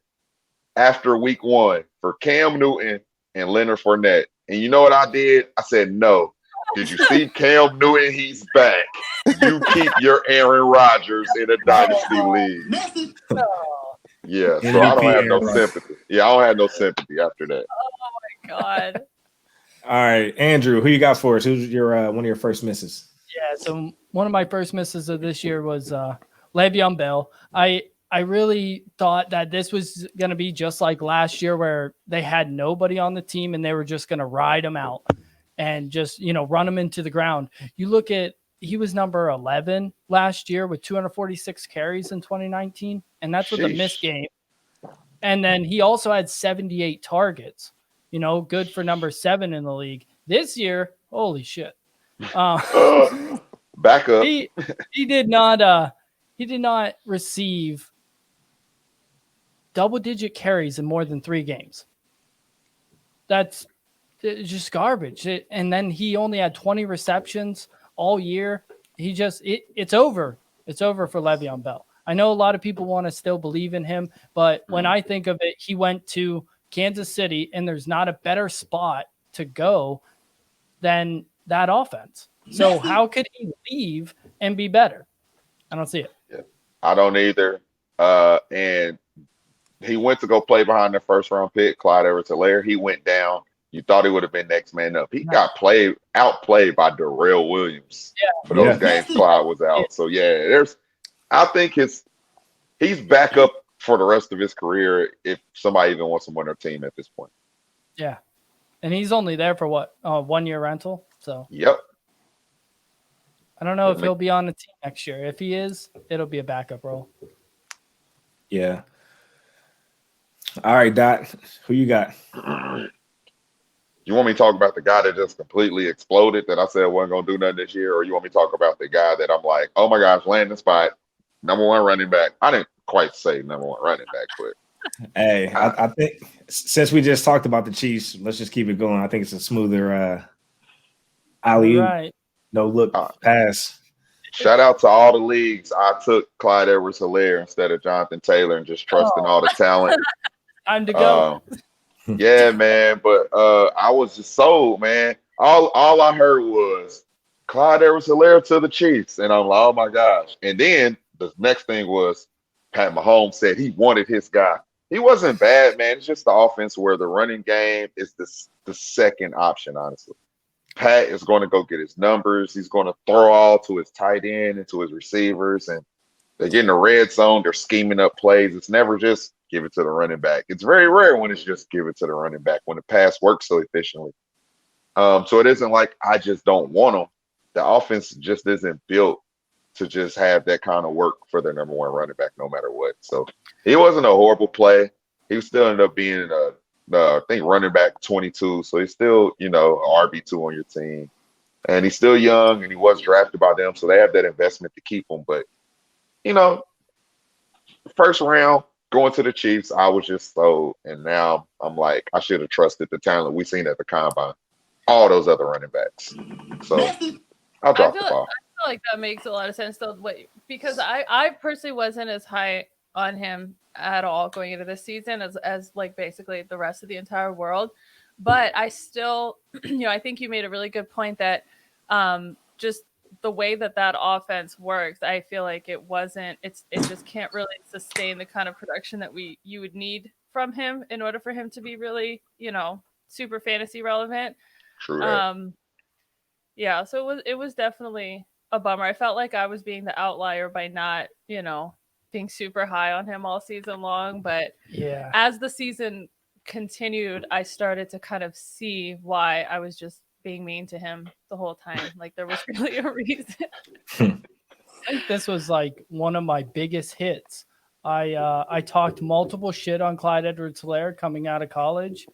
after week 1 for Cam Newton and Leonard Fournette. And you know what I did? I said no. Did you see Cam Newton? He's back. You keep your Aaron Rodgers in a Dynasty League. Yeah, so I don't have no sympathy. Yeah, I don't have no sympathy after that. Oh, my God. All right, Andrew, who you got for us? Who's your one of your first misses? Yeah, so one of my first misses of this year was Le'Veon Bell. I really thought that this was going to be just like last year where they had nobody on the team and they were just going to ride him out and just, run him into the ground. You look at, he was number 11 last year with 246 carries in 2019, and that's with a missed game. And then he also had 78 targets, good for number 7 in the league. This year, holy shit. Back up. He did not receive double-digit carries in more than 3 games. That's just garbage. And then he only had 20 receptions all year. It's over. It's over for Le'Veon Bell. I know a lot of people want to still believe in him, but when I think of it, he went to Kansas City, and there's not a better spot to go than that offense. So how could he leave and be better? I don't see it. Yeah, I don't either. And he went to go play behind the first-round pick, Clyde Edwards-Helaire. He went down. You thought he would have been next man up. He got outplayed by Darrell Williams for those games Clyde was out. So I think he's back up for the rest of his career if somebody even wants him on their team at this point. Yeah. And he's only there for what? 1 year rental. So yep. I don't know if he'll be on the team next year. If he is, it'll be a backup role. Yeah. All right, Dot. Who you got? You want me to talk about the guy that just completely exploded that I said wasn't going to do nothing this year? Or you want me to talk about the guy that I'm like, oh my gosh, landing spot, number 1 running back? I didn't quite say number 1 running back, but hey, I think since we just talked about the Chiefs, let's just keep it going. I think it's a smoother alley-oop, Right. no look pass. Shout out to all the leagues. I took Clyde Edwards-Helaire instead of Jonathan Taylor and just trusting all the talent. Time to go. Yeah, man. But I was just sold, man. All I heard was Clyde Edwards-Helaire to the Chiefs. And I'm like, oh my gosh. And then the next thing was Pat Mahomes said he wanted his guy. He wasn't bad, man. It's just the offense where the running game is the second option, honestly. Pat is going to go get his numbers. He's going to throw all to his tight end and to his receivers. And they get in the red zone. They're scheming up plays. It's never just give it to the running back. It's very rare when it's just give it to the running back when the pass works so efficiently. So it isn't like I just don't want them. The offense just isn't built to just have that kind of work for their number 1 running back no matter what. So it wasn't a horrible play. He still ended up being I think running back 22. So he's still, an RB2 on your team. And he's still young and he was drafted by them. So they have that investment to keep him. But, first round, going to the Chiefs, I was just sold. And now I'm like, I should have trusted the talent we seen at the combine. All those other running backs. So I'll drop the ball. I feel like that makes a lot of sense though, because I personally wasn't as high on him at all going into this season as like basically the rest of the entire world. But I still, I think you made a really good point that just the way that offense works, I feel like it just can't really sustain the kind of production that you would need from him in order for him to be really, super fantasy relevant. True. Yeah, so it was definitely a bummer. I felt like I was being the outlier by not, being super high on him all season long. But yeah, as the season continued, I started to kind of see why I was just being mean to him the whole time. Like there was really a reason. I think this was like one of my biggest hits. I talked multiple shit on Clyde Edwards-Helaire coming out of college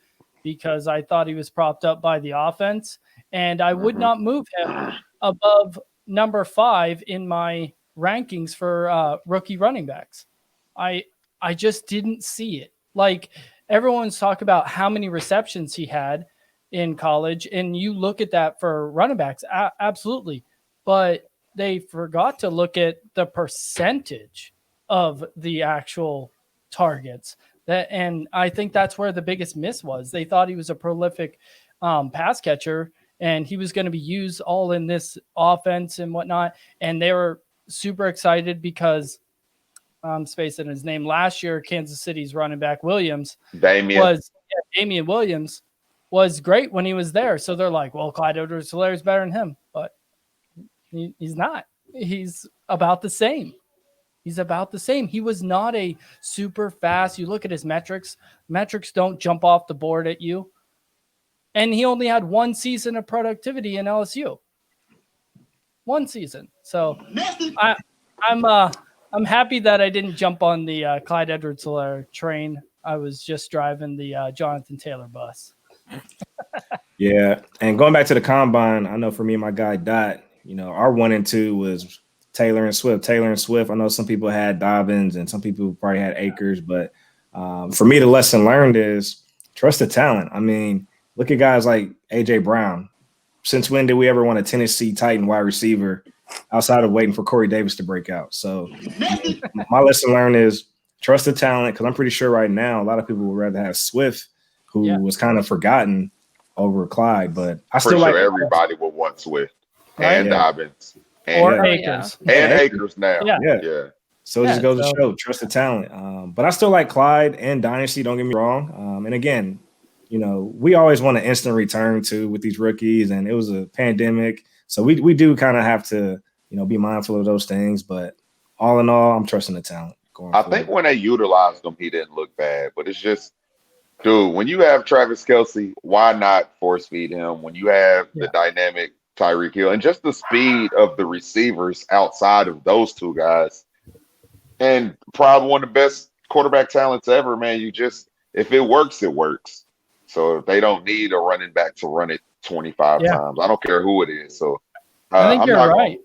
because I thought he was propped up by the offense, and I would not move him above number 5 in my rankings for rookie running backs. I just didn't see it. Like everyone's talking about how many receptions he had in college, and you look at that for running backs, absolutely. But they forgot to look at the percentage of the actual targets. And I think that's where the biggest miss was. They thought he was a prolific pass catcher, and he was going to be used all in this offense and whatnot. And they were super excited because I'm spacing his name. Last year, Kansas City's running back Williams Damian Williams was great when he was there. So they're like, well, Clyde Edwards-Helaire is better than him, but he's not. He's about the same. He was not a super fast. You look at his metrics. Metrics don't jump off the board at you. And he only had 1 season of productivity in LSU. 1 season. So I'm happy that I didn't jump on the Clyde Edwards-Helaire train I was just driving the Jonathan Taylor bus. Yeah, and going back to the combine, I know for me and my guy Dot, our 1 and 2 was Taylor and Swift. I know some people had Dobbins and some people probably had Akers, but for me, the lesson learned is trust the talent. I mean, look at guys like AJ Brown. Since when did we ever want a Tennessee Titan wide receiver outside of waiting for Corey Davis to break out? So my lesson learned is trust the talent, because I'm pretty sure right now a lot of people would rather have Swift, who was kind of forgotten, over Clyde. But I still like everybody would want Swift and Dobbins or Akers and Akers now. Yeah. So it just goes to show trust the talent. But I still like Clyde and Dynasty. Don't get me wrong. And again, we always want an instant return too with these rookies, and it was a pandemic, so we do kind of have to be mindful of those things. But all in all, I'm trusting the talent. I think when they utilized him, he didn't look bad, but it's just, dude, when you have Travis Kelce, why not force feed him? When you have the dynamic Tyreek Hill and just the speed of the receivers outside of those two guys, and probably one of the best quarterback talents ever, man. If it works, it works. So if they don't need a running back to run it 25 times, I don't care who it is. So I think you're right.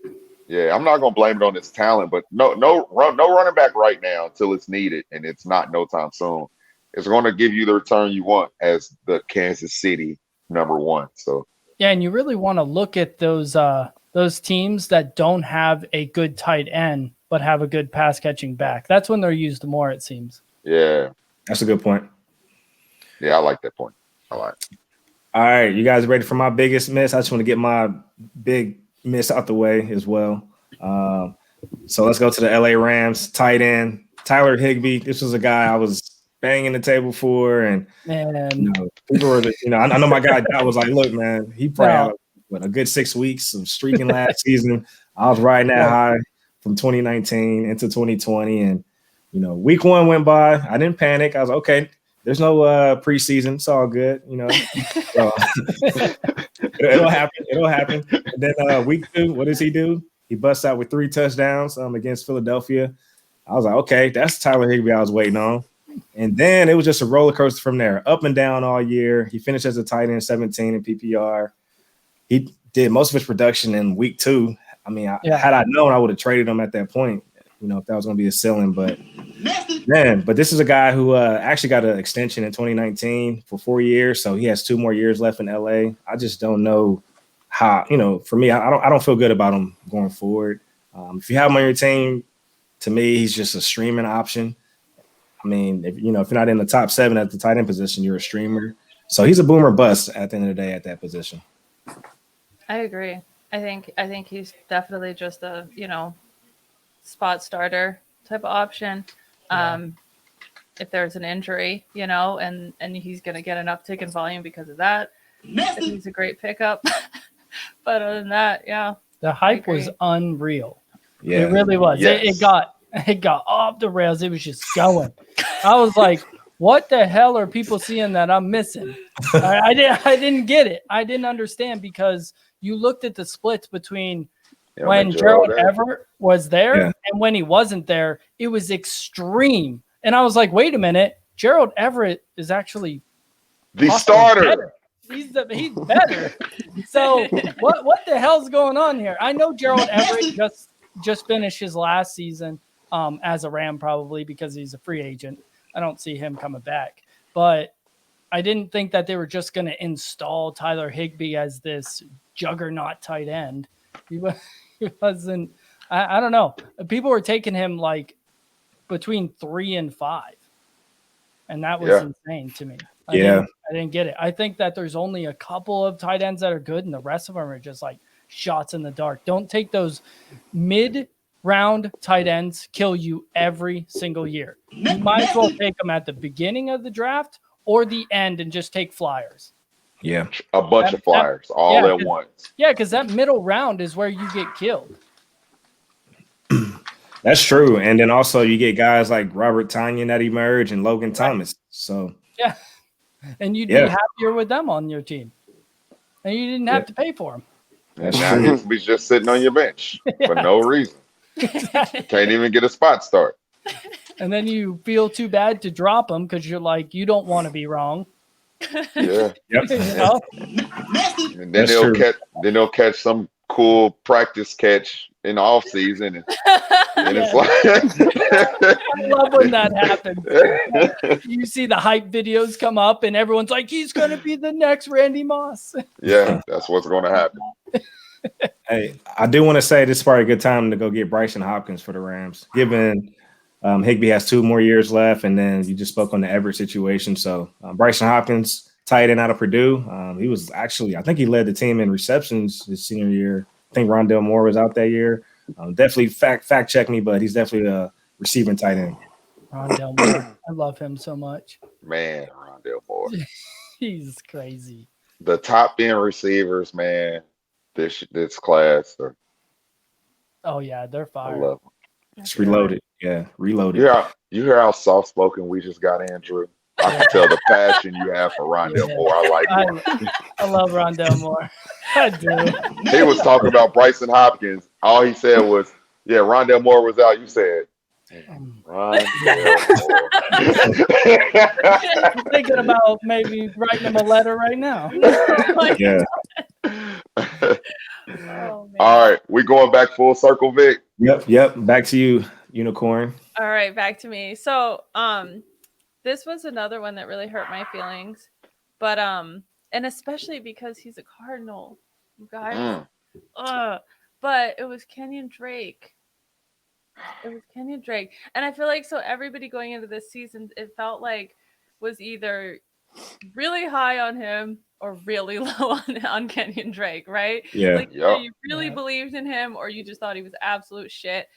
I'm not going to blame it on his talent, but no running back right now until it's needed, and it's not no time soon. It's going to give you the return you want as the Kansas City number 1. So and you really want to look at those teams that don't have a good tight end but have a good pass catching back. That's when they're used more, it seems. Yeah, that's a good point. Yeah, I like that point. All right, you guys ready for my biggest miss? I just want to get my big miss out the way as well. So let's go to the LA Rams tight end Tyler Higbee. This was a guy I was banging the table for, and people were, I know my guy Dot was like, "Look, man, he probably had a good 6 weeks of streaking last season." I was riding that high from 2019 into 2020, and week 1 went by. I didn't panic. I was like, okay. There's no preseason. It's all good, So, it'll happen. And then week 2, what does he do? He busts out with 3 touchdowns against Philadelphia. I was like, okay, that's Tyler Higbee I was waiting on. And then it was just a roller coaster from there, up and down all year. He finished as a tight end 17 in PPR. He did most of his production in week 2. I mean, had I known, I would have traded him at that point, if that was going to be a ceiling. But this is a guy who actually got an extension in 2019 for 4 years. So he has 2 more years left in LA. I just don't know how, for me, I don't feel good about him going forward. If you have him on your team, to me, he's just a streaming option. I mean, if you're not in the top 7 at the tight end position, you're a streamer. So he's a boomer bust at the end of the day at that position. I agree. I think he's definitely just a, spot starter type of option. If there's an injury, and he's going to get an uptick in volume because of that. He's a great pickup. But other than that, the hype was unreal. Yeah, it really was. Yes. It got off the rails. It was just going. I was like, what the hell are people seeing that I'm missing? I didn't get it. I didn't understand, because you looked at the splits between when Gerald Everett was there and when he wasn't there, it was extreme. And I was like, wait a minute, Gerald Everett is actually the starter. Better. He's better. So what the hell's going on here? I know Gerald Everett just finished his last season as a Ram, probably because he's a free agent. I don't see him coming back. But I didn't think that they were just going to install Tyler Higbee as this juggernaut tight end. He wasn't. I don't know. People were taking him like between 3 and 5, and that was insane to me. I didn't get it. I think that there's only a couple of tight ends that are good, and the rest of them are just like shots in the dark. Don't take those mid-round tight ends, kill you every single year. You might as well take them at the beginning of the draft or the end and just take flyers. Yeah, a bunch of flyers all at once. Yeah, because that middle round is where you get killed. That's true. And then also you get guys like Robert Tonyan that emerge and Logan Thomas. So and you'd be happier with them on your team, and you didn't have to pay for them. And now he's just sitting on your bench for no reason. Can't even get a spot start. and then you feel too bad to drop them because you're like, you don't want to be wrong. Yeah. Yep. You know? And then That's they'll true. catch some cool practice catch in the off season, and it's I love when that happens. You see the hype videos come up, and everyone's like, he's going to be the next Randy Moss. yeah, that's what's going to happen. Hey, I do want to say this is probably a good time to go get Bryson Hopkins for the Rams, given Higbee has 2 more years left, and then you just spoke on the Everett situation. So Bryson Hopkins, tight end out of Purdue, he was actually, I think he led the team in receptions his senior year. I think Rondell Moore was out that year. Definitely fact check me, but he's definitely a receiving tight end. Rondell Moore, I love him so much. Man, Rondell Moore. He's crazy. The top end receivers, man, this class. Oh yeah, they're I fire. love them. It's reloaded. Yeah, reloaded. Yeah, you hear how soft spoken we just got, Andrew? I can tell the passion you have for Rondell Moore. I like it. I love Rondell Moore. I do. He was talking about Bryson Hopkins. All he said was, yeah, Rondell Moore was out. You said, Rondell Moore. I'm thinking about maybe writing him a letter right now. Yeah. Oh, man. All right, we going back full circle, Vic. Yep. Back to you, Unicorn. All right, back to me. So, this was another one that really hurt my feelings, but and especially because he's a Cardinal, you guys. But it was Kenyon Drake. And I feel like so everybody going into this season, it felt like was either really high on him or really low on Kenyon Drake, right? Yeah. Like either you really believed in him or you just thought he was absolute shit.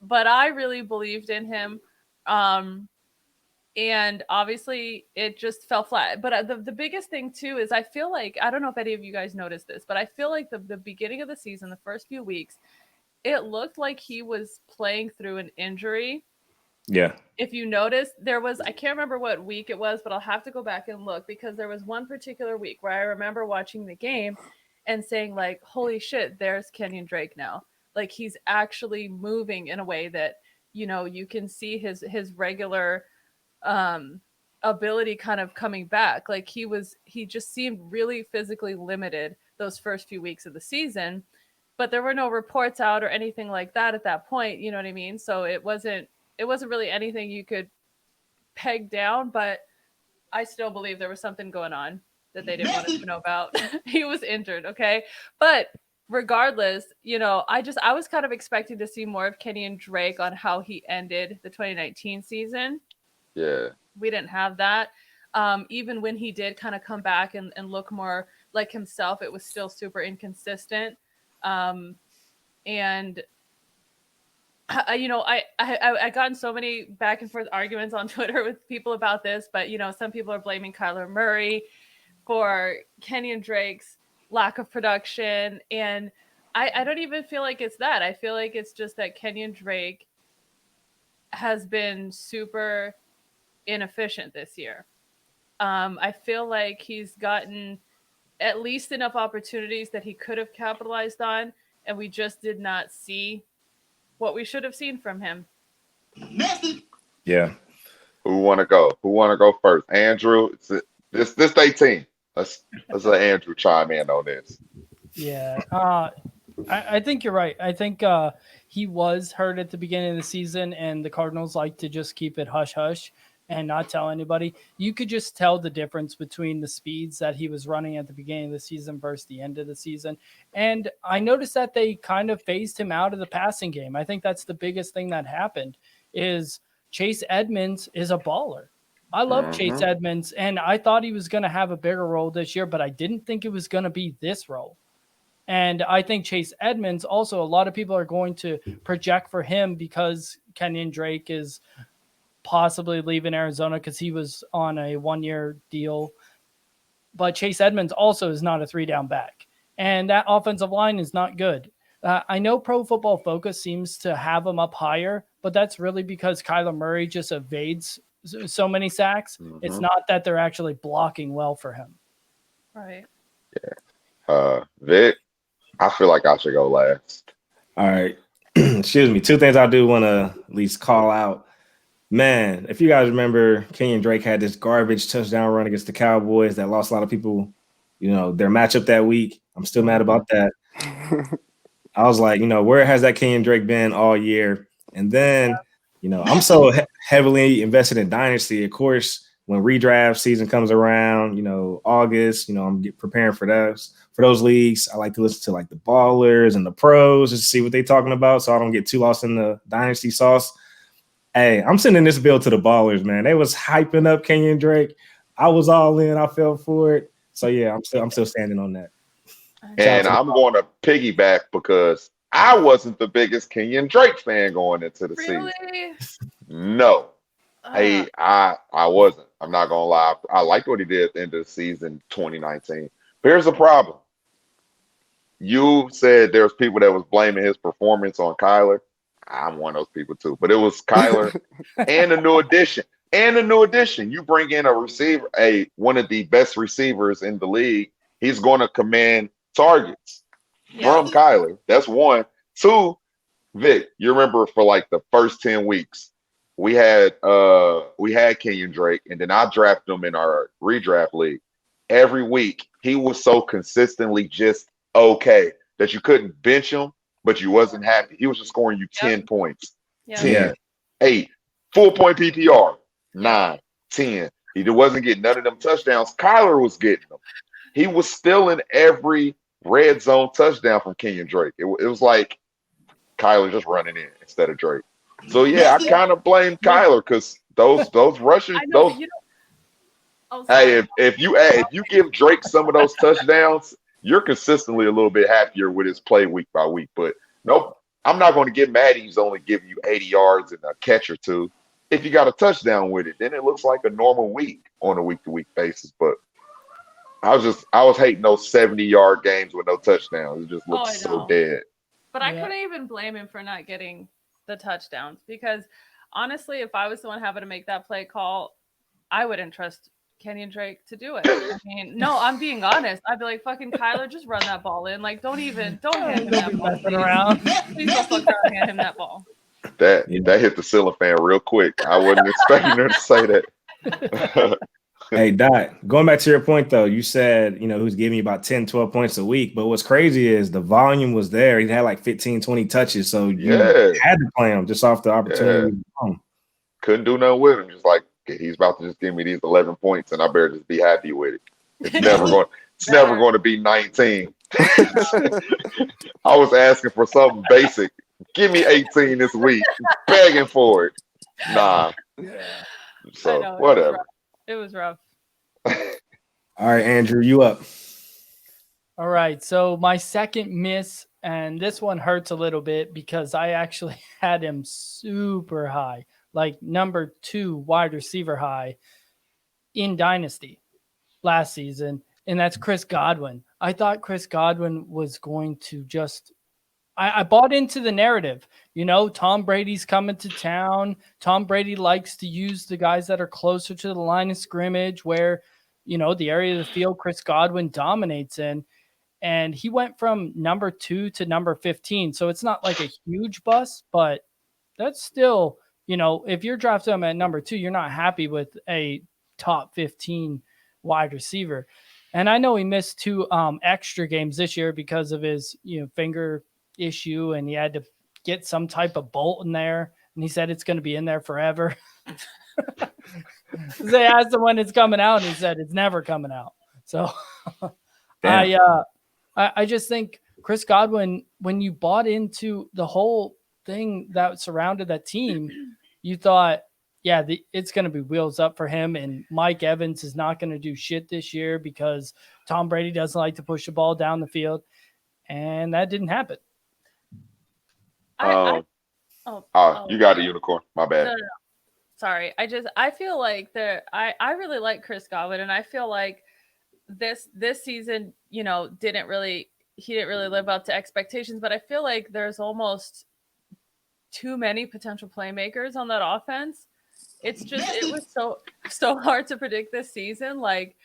But I really believed in him. And obviously it just fell flat. But the biggest thing too is I feel like, I don't know if any of you guys noticed this, but I feel like the beginning of the season, the first few weeks, it looked like he was playing through an injury. Yeah. If you notice, there was, I can't remember what week it was, but I'll have to go back and look because there was one particular week where I remember watching the game and saying like, holy shit, there's Kenyon Drake now. Like he's actually moving in a way that, you know, you can see his regular ability kind of coming back. Like he just seemed really physically limited those first few weeks of the season, but there were no reports out or anything like that at that point. You know what I mean? So it wasn't really anything you could peg down, but I still believe there was something going on that they didn't want us to know about. He was injured. Okay. But regardless, you know, I was kind of expecting to see more of Kenyon Drake on how he ended the 2019 season. Yeah. We didn't have that. Even when he did kind of come back and look more like himself, it was still super inconsistent. And I got in so many back and forth arguments on Twitter with people about this, but you know, some people are blaming Kyler Murray for Kenyon Drake's lack of production. And I don't even feel like it's that. I feel like it's just that Kenyon Drake has been super inefficient this year. I feel like he's gotten at least enough opportunities that he could have capitalized on, and we just did not see what we should have seen from him. Yeah. Who want to go? Who want to go first? Andrew, this they team. Let's let Andrew chime in on this. Yeah. I think you're right. I think he was hurt at the beginning of the season, and the Cardinals like to just keep it hush-hush and not tell anybody. You could just tell the difference between the speeds that he was running at the beginning of the season versus the end of the season. And I noticed that they kind of phased him out of the passing game. I think that's the biggest thing that happened is Chase Edmonds is a baller. I love Chase Edmonds, and I thought he was going to have a bigger role this year, but I didn't think it was going to be this role. And I think Chase Edmonds also, a lot of people are going to project for him because Kenyon Drake is possibly leaving Arizona because he was on a 1-year deal. But Chase Edmonds also is not a 3-down back. And that offensive line is not good. I know Pro Football Focus seems to have him up higher, but that's really because Kyler Murray just evades so many sacks. It's not that they're actually blocking well for him. Right. Yeah. Vic, I feel like I should go last. All right. Excuse me. 2 things I do want to at least call out. Man, if you guys remember, Kenyon Drake had this garbage touchdown run against the Cowboys that lost a lot of people, their matchup that week. I'm still mad about that. I was like, where has that Kenyon Drake been all year? And then, I'm so heavily invested in Dynasty. Of course, when redraft season comes around, August, I'm preparing for those leagues. I like to listen to like the ballers and the pros just to see what they're talking about so I don't get too lost in the Dynasty sauce. Hey, I'm sending this bill to the ballers, man. They was hyping up Kenyon Drake. I was all in. I fell for it. So yeah, I'm still standing on that. And I'm going to piggyback because I wasn't the biggest Kenyon Drake fan going into the season. No, I wasn't. I'm not gonna lie. I liked what he did at the end of the season 2019. But here's the problem. You said there was people that was blaming his performance on Kyler. I'm one of those people too. But it was Kyler and a new addition. You bring in a receiver, one of the best receivers in the league. He's going to command targets from Kyler. That's one. Two, Vic, you remember for like the first 10 weeks, we had Kenyon Drake, and then I drafted him in our redraft league. Every week, he was so consistently just okay that you couldn't bench him, but you wasn't happy. He was just scoring you 10 points. 10, 8, full point PPR, 9, 10. He wasn't getting none of them touchdowns. Kyler was getting them. He was still in every red zone touchdown from Kenyon Drake. It was like Kyler just running in instead of Drake. So yeah, I kind of blame Kyler because those rushes, if you give Drake some of those touchdowns, you're consistently a little bit happier with his play week by week. But nope, I'm not going to get mad. He's only giving you 80 yards and a catch or two. If you got a touchdown with it, then it looks like a normal week on a week-to-week basis. But I was hating those 70-yard games with no touchdowns. It just looked so dead. But I couldn't even blame him for not getting the touchdowns because honestly, if I was the one having to make that play call, I wouldn't trust Kenyon Drake to do it. I mean, no, I'm being honest. I'd be like, fucking Kyler, just run that ball in. Like, don't hand him that ball. Please don't fuck around and hand him that ball. That hit the ceiling fan real quick. I wasn't expecting her to say that. Hey, Dot, going back to your point, though, you said, who's giving you about 10, 12 points a week. But what's crazy is the volume was there. He had like 15, 20 touches. So you had to play him just off the opportunity. Yeah. Couldn't do nothing with him. Just like, he's about to just give me these 11 points and I better just be happy with it. It's never going to be 19. I was asking for something basic. Give me 18 this week. Begging for it. Nah. So whatever. It was rough. All right, Andrew, you up. All right. So my second miss, and this one hurts a little bit because I actually had him super high, like number 2 wide receiver high in Dynasty last season. And that's Chris Godwin. I thought Chris Godwin was going to just I bought into the narrative. Tom Brady's coming to town. Tom Brady likes to use the guys that are closer to the line of scrimmage where, the area of the field Chris Godwin dominates in. And he went from number 2 to number 15. So it's not like a huge bust, but that's still, if you're drafting him at number 2, you're not happy with a top 15 wide receiver. And I know he missed 2 extra games this year because of his, finger issue, and he had to get some type of bolt in there, and he said it's going to be in there forever. They asked him when it's coming out, and he said it's never coming out. So I just think Chris Godwin, when you bought into the whole thing that surrounded that team, you thought, it's going to be wheels up for him, and Mike Evans is not going to do shit this year because Tom Brady doesn't like to push the ball down the field, and that didn't happen. You got a unicorn. My bad. No. Sorry. I feel like I really like Chris Godwin, and I feel like this season, didn't really live up to expectations, but I feel like there's almost too many potential playmakers on that offense. It was so hard to predict this season, like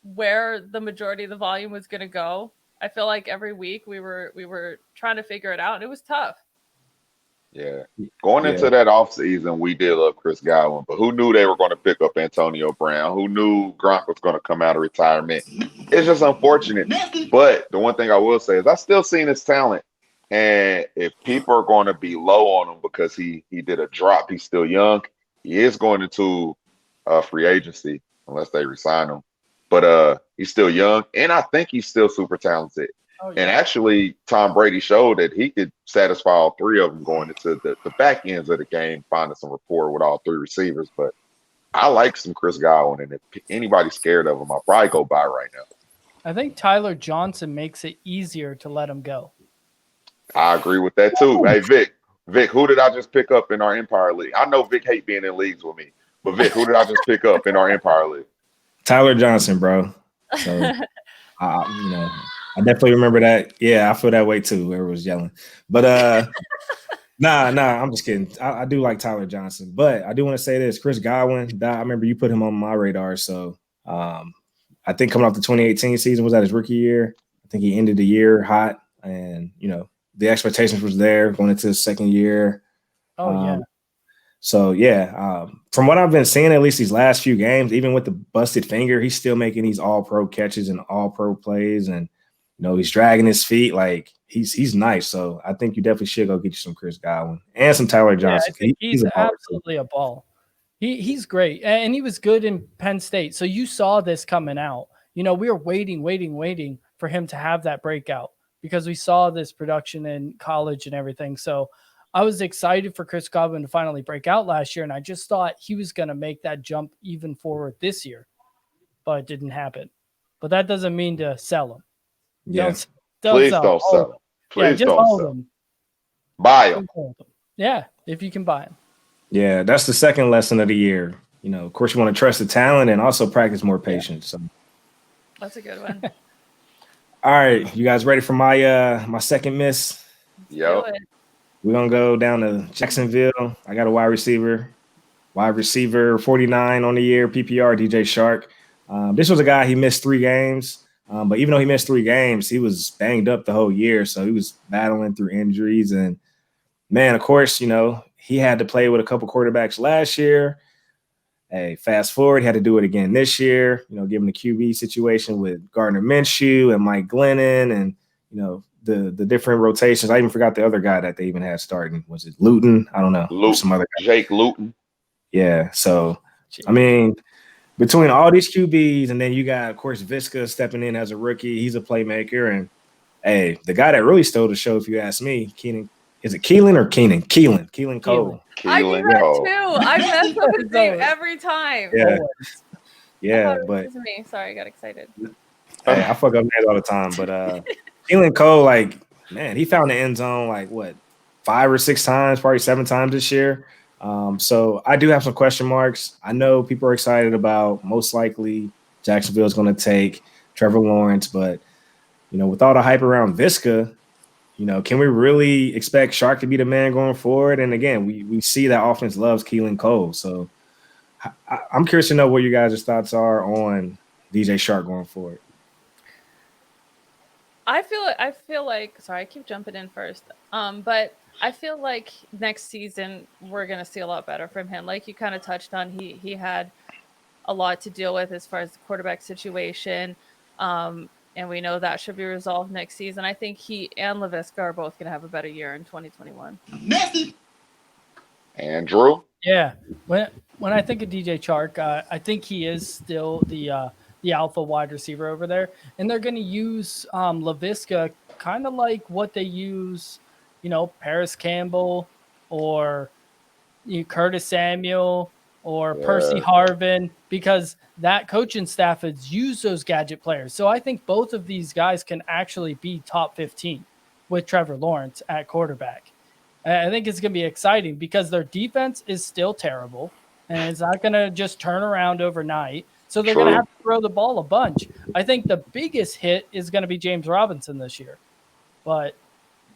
where the majority of the volume was going to go. I feel like every week we were trying to figure it out, and it was tough. Yeah. Going Yeah. into that offseason, we did love Chris Godwin, but who knew they were going to pick up Antonio Brown? Who knew Gronk was going to come out of retirement? It's just unfortunate. But the one thing I will say is I still seen his talent. And if people are going to be low on him because he did a drop, he's still young. He is going into free agency unless they resign him. But he's still young, and I think he's still super talented. Oh, yeah. And actually, Tom Brady showed that he could satisfy all three of them going into the back ends of the game, finding some rapport with all three receivers. But I like some Chris Godwin, and if anybody's scared of him, I'll probably go buy right now. I think Tyler Johnson makes it easier to let him go. I agree with that too. Hey, Vic, who did I just pick up in our Empire League? I know Vic hate being in leagues with me, but Vic, who did I just pick up in our Empire League? Tyler Johnson, bro. So, I definitely remember that. Yeah, I feel that way too. Whoever was yelling, but nah, I'm just kidding. I do like Tyler Johnson, but I do want to say this: Chris Godwin. I remember you put him on my radar. So, I think coming off the 2018 season, was that his rookie year? I think he ended the year hot, and the expectations was there going into his second year. Oh yeah. So yeah, from what I've been seeing, at least these last few games, even with the busted finger, he's still making these all-pro catches and all-pro plays, and he's dragging his feet. Like he's nice. So I think you definitely should go get you some Chris Godwin and some Tyler Johnson. Yeah, I think he's absolutely a ball. He's great, and he was good in Penn State. So you saw this coming out. We were waiting for him to have that breakout because we saw this production in college and everything. So I was excited for Chris Godwin to finally break out last year, and I just thought he was going to make that jump even forward this year, but it didn't happen. But that doesn't mean to sell him. Yeah. Please don't sell him. Please don't sell him. Buy him. Yeah, if you can buy him. Yeah, that's the second lesson of the year. Of course, you want to trust the talent and also practice more patience. So that's a good one. All right, you guys ready for my second miss? Yep. We're going to go down to Jacksonville. I got a wide receiver 49 on the year, PPR, DJ Chark. This was a guy, he missed 3 games. But even though he missed 3 games, he was banged up the whole year. So he was battling through injuries. And, man, of course, he had to play with a couple quarterbacks last year. Hey, fast forward, he had to do it again this year, given the QB situation with Gardner Minshew and Mike Glennon and, the different rotations. I even forgot the other guy that they even had starting. Was it Luton? I don't know. Some other guy. Jake Luton. Yeah. So, I mean, between all these QBs and then you got, of course, Visca stepping in as a rookie. He's a playmaker. And, hey, the guy that really stole the show, if you ask me, Keenan. Is it Keelan or Keenan? Keelan Cole. I do that too. I mess up his name every time. Yeah, but it was me. Sorry, I got excited. Hey, I fuck up names all the time, but Keelan Cole, like, man, he found the end zone like what 5 or 6 times, probably 7 times this year. So I do have some question marks. I know people are excited about most likely Jacksonville is going to take Trevor Lawrence, but with all the hype around Visca, can we really expect Chark to be the man going forward? And again, we see that offense loves Keelan Cole. So I'm curious to know what you guys' thoughts are on DJ Chark going forward. I feel like sorry, I keep jumping in first. But I feel like next season we're gonna see a lot better from him. Like you kind of touched on, he had a lot to deal with as far as the quarterback situation. And we know that should be resolved next season. I think he and Laviska are both gonna have a better year in 2021. Andrew? Yeah. When I think of DJ Chark, I think he is still the alpha wide receiver over there. And they're going to use Laviska kind of like what they use, Paris Campbell or Curtis Samuel or Percy Harvin, because that coaching staff has used those gadget players. So I think both of these guys can actually be top 15 with Trevor Lawrence at quarterback. I think it's going to be exciting because their defense is still terrible and it's not going to just turn around overnight. So they're going to have to throw the ball a bunch. I think the biggest hit is going to be James Robinson this year. But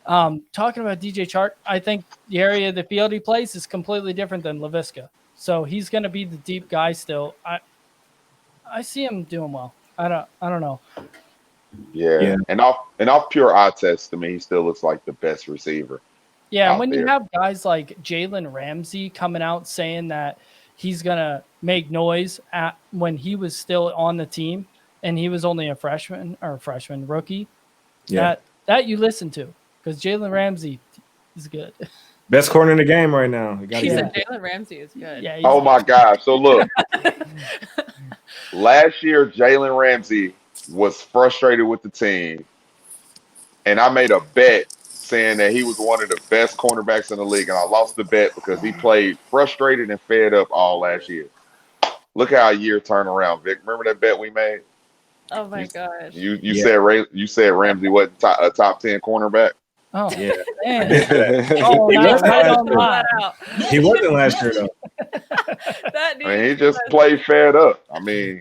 talking about DJ Chark, I think the area of the field he plays is completely different than Laviska. So he's going to be the deep guy still. I see him doing well. I don't know. Yeah. And off pure eye test, to me, he still looks like the best receiver. Yeah, out and when there. you have guys like Jalen Ramsey coming out saying that he's gonna make noise when he was still on the team and he was only a freshman rookie, that you listen to because Jalen Ramsey is good. Best corner in the game right now. He said Jalen Ramsey is good. Yeah. Oh my gosh! So look, last year Jalen Ramsey was frustrated with the team, and I made a bet saying that he was one of the best cornerbacks in the league, and I lost the bet because he played frustrated and fed up all last year. Look how a year turned around, Vic. Remember that bet we made? Oh my gosh. You said Ramsey wasn't a top 10 cornerback. Oh Yeah. man. Oh, He that's wasn't right last on year. line. He wasn't last year though. That I mean, he just played fed up. I mean,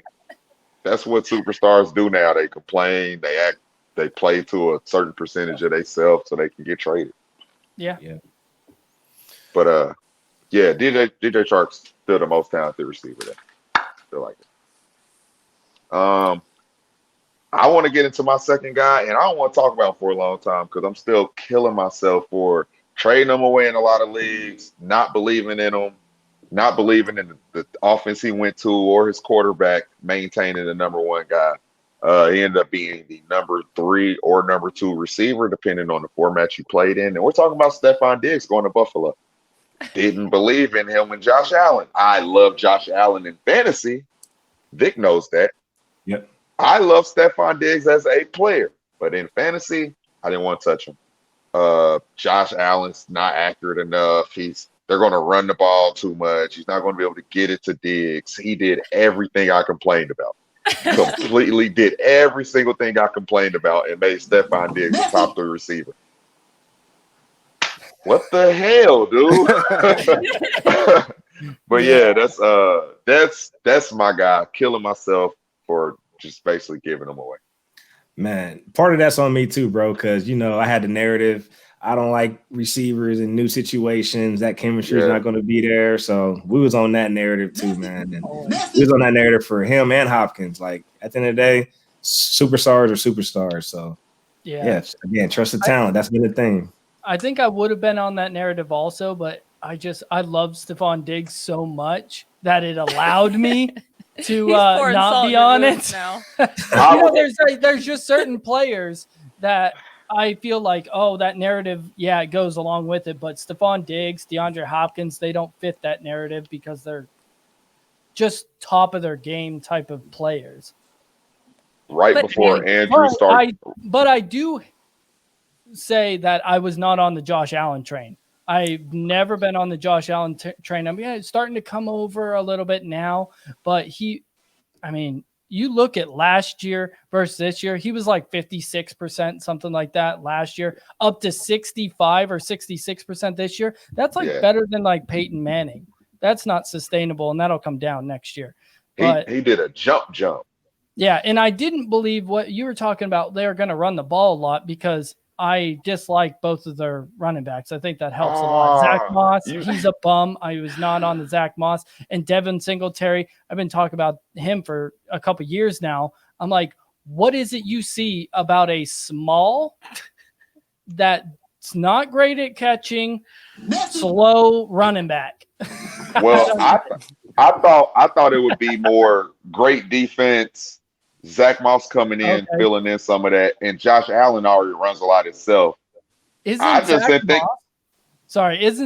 that's what superstars do now. They complain, they act, they play to a certain percentage of themselves so they can get traded. Yeah. But yeah, DJ Chark's still the most talented receiver there. Still like it. I want to get into my second guy, and I don't want to talk about him for a long time because I'm still killing myself for trading him away in a lot of leagues, not believing in him, not believing in the offense he went to or his quarterback maintaining the number one guy. He ended up being the number 3 or number 2 receiver, depending on the format you played in. And we're talking about Stephon Diggs going to Buffalo. Didn't believe in him and Josh Allen. I love Josh Allen in fantasy. Vic knows that. Yep. I love Stephon Diggs as a player, but in fantasy, I didn't want to touch him. Josh Allen's not accurate enough. They're going to run the ball too much. He's not going to be able to get it to Diggs. He did everything I complained about. Completely did every single thing I complained about and made Stephon Diggs the top 3 receiver. What the hell, dude? But yeah, that's my guy. Killing myself for just basically giving them away. Man, part of that's on me too, bro, because, I had the narrative. I don't like receivers in new situations. That chemistry is not going to be there. So we was on that narrative too, man. And we was on that narrative for him and Hopkins. Like, at the end of the day, superstars are superstars. So, yeah again, trust the talent. That's been the thing. I think I would have been on that narrative also, but I love Stephon Diggs so much that it allowed me to not be on it. Now. There's just certain players that I feel like, that narrative, it goes along with it. But Stephon Diggs, DeAndre Hopkins, they don't fit that narrative because they're just top of their game type of players. Before Andrew started. But I do say that I was not on the Josh Allen train. I've never been on the Josh Allen train. I mean, it's starting to come over a little bit now, but you look at last year versus this year, he was like 56%, something like that last year, up to 65 or 66% this year. That's better than like Peyton Manning. That's not sustainable, and that'll come down next year. But he did a jump. Yeah, and I didn't believe what you were talking about. They're going to run the ball a lot because I dislike both of their running backs. I think that helps a lot. Zach Moss, he's a bum. I was not on the Zach Moss. And Devin Singletary, I've been talking about him for a couple years now. I'm like, what is it you see about a small that's not great at catching, slow running back? Well, I thought it would be more great defense. Zach Moss coming in, filling in some of that, and Josh Allen already runs a lot himself. Isn't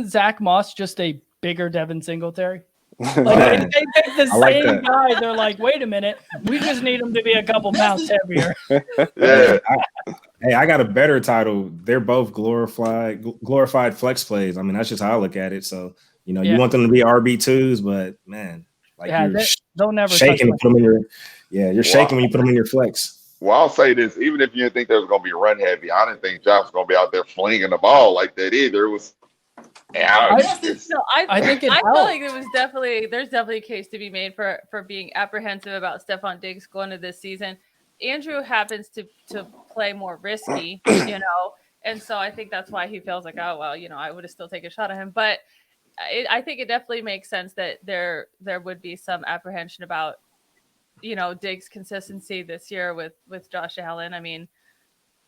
Zach Moss just a bigger Devin Singletary? Like they pick the same guy. They're like, wait a minute, we just need him to be a couple pounds heavier. Yeah. I got a better title. They're both glorified flex plays. I mean, that's just how I look at it. So, you want them to be RB2s, but man, they'll never shaking to put them in your. Yeah, you're shaking when you put them in your flex. Well, I'll say this: even if you didn't think there was going to be run heavy, I didn't think Josh was going to be out there flinging the ball like that either. It was. I feel like there's definitely a case to be made for being apprehensive about Stephon Diggs going to this season. Andrew happens to play more risky, and so I think that's why he feels like, I would have still taken a shot at him. But I think it definitely makes sense that there would be some apprehension about, Diggs' consistency this year with Josh Allen. I mean,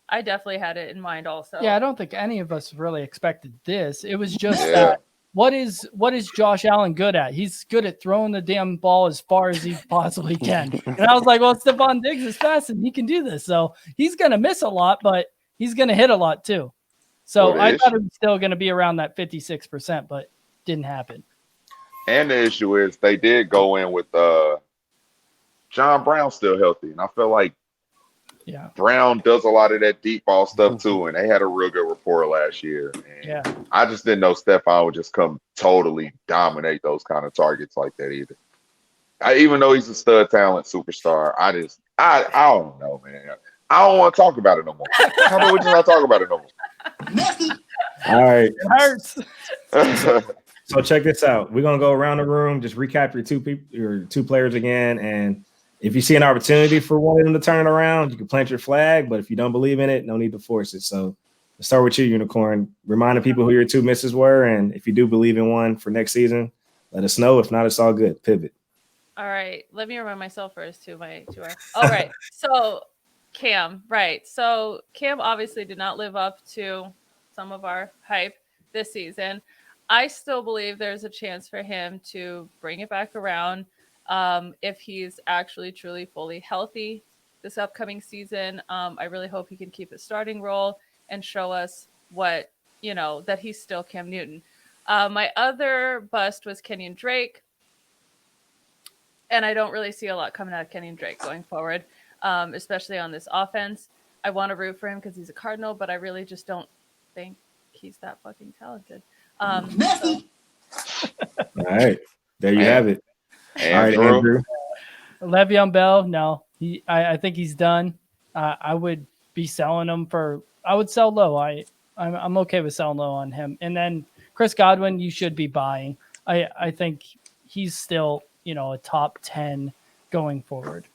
I definitely had it in mind also. Yeah, I don't think any of us really expected this. It was just Yeah. that what is Josh Allen good at? He's good at throwing the damn ball as far as he possibly can. And I was like, well, Stephon Diggs is fast and he can do this. So he's going to miss a lot, but he's going to hit a lot too. So Well, I thought it was still going to be around that 56%, but didn't happen. And the issue is they did go in with John Brown still healthy. And I feel like Yeah. Brown does a lot of that deep ball stuff too. And they had a real good rapport last year. And Yeah. I just didn't know Stephon would just come totally dominate those kind of targets like that either. Even though he's a stud talent superstar, I don't know, man. I don't want to talk about it no more. How about we just not talk about it no more? All right. It hurts. So check this out. We're gonna go around the room, just recap your two players again, and if you see an opportunity for one of them to turn it around, you can plant your flag. But if you don't believe in it, no need to force it. So let's start with you, Unicorn. Remind the people who your two misses were, and if you do believe in one for next season, let us know. If not, it's all good. Pivot. All right. Let me remind myself first too. All right. So Cam, right. So Cam obviously did not live up to some of our hype this season. I still believe there's a chance for him to bring it back around if he's actually truly fully healthy this upcoming season. I really hope he can keep a starting role and show us what, that he's still Cam Newton. My other bust was Kenyon Drake. And I don't really see a lot coming out of Kenyon Drake going forward, especially on this offense. I want to root for him because he's a Cardinal, but I really just don't think he's that fucking talented. All right. There you have it. All right, Andrew. Le'Veon Bell, no. I think he's done. I would be selling him I would sell low. I'm okay with selling low on him. And then Chris Godwin, you should be buying. I think he's still, a top 10 going forward.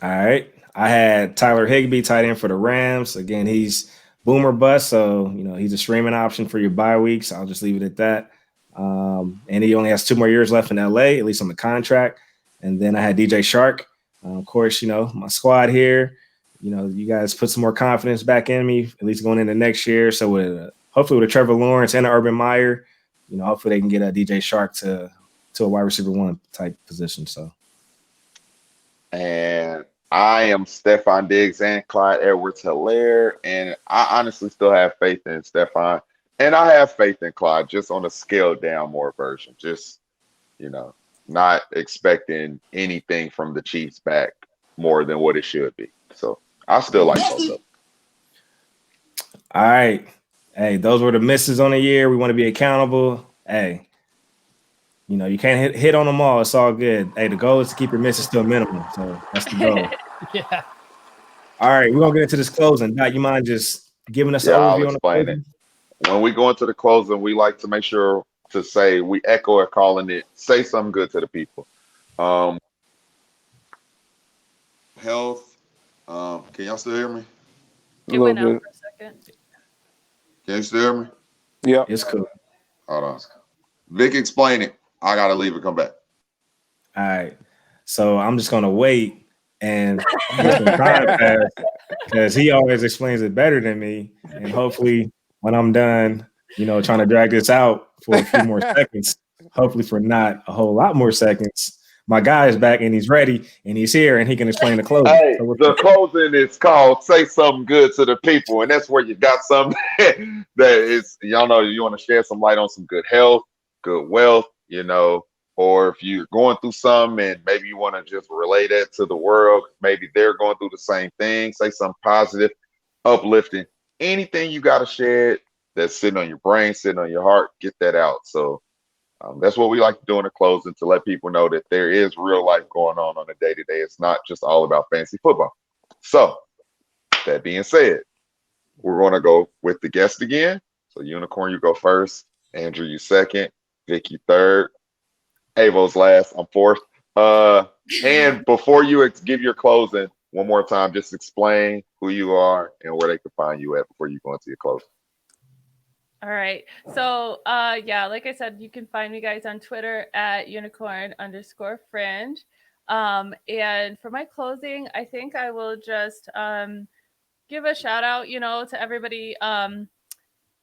All right. I had Tyler Higbee tight end for the Rams. Again, he's boomer bust, so he's a streaming option for your bye weeks. I'll just leave it at that. And he only has 2 more years left in LA, at least on the contract. And then I had DJ Shark. Of course, my squad here. You guys put some more confidence back in me, at least going into next year. So hopefully with a Trevor Lawrence and an Urban Meyer, hopefully they can get a DJ Shark to a wide receiver 1 type position. So, and I am Stephon Diggs and Clyde Edwards-Helaire, and I honestly still have faith in Stephon, and I have faith in Clyde, just on a scaled down more version. Just, not expecting anything from the Chiefs back more than what it should be. So I still like both of them. All right. Hey, those were the misses on the year. We want to be accountable. Hey, you can't hit on them all. It's all good. Hey, the goal is to keep your misses to a minimum. So that's the goal. Yeah. All right, we're going to get into this closing. Dot, you mind just giving us an overview? I'll explain it. When we go into the closing, we like to make sure to say, we echo it, calling it, say something good to the people. Health. Can y'all still hear me? It went out for a second. Can you still hear me? Yeah. It's cool. Hold on. Vic, explain it. I got to leave and come back. All right. So I'm just going to wait and let some time pass because he always explains it better than me. And hopefully when I'm done, trying to drag this out for a few more seconds, hopefully for not a whole lot more seconds, my guy is back and he's ready and he's here and he can explain the closing. Hey, the closing is called Say Something Good to the People. And that's where you got something that is, you want to share some light on some good health, good wealth, or if you're going through something and maybe you want to just relay that to the world, maybe they're going through the same thing, say something positive, uplifting, anything you got to share that's sitting on your brain, sitting on your heart, get that out. So that's what we like to do in the closing, to let people know that there is real life going on a day-to-day. It's not just all about fantasy football. So that being said, we're going to go with the guest again. So Unicorn, you go first. Andrew, you second. Vic, you third. Avo's last. I'm fourth. And before you give your closing, one more time, just explain who you are and where they can find you at before you go into your closing. All right. So, like I said, you can find me guys on Twitter at unicorn_fringe. And for my closing, I think I will just give a shout out, to everybody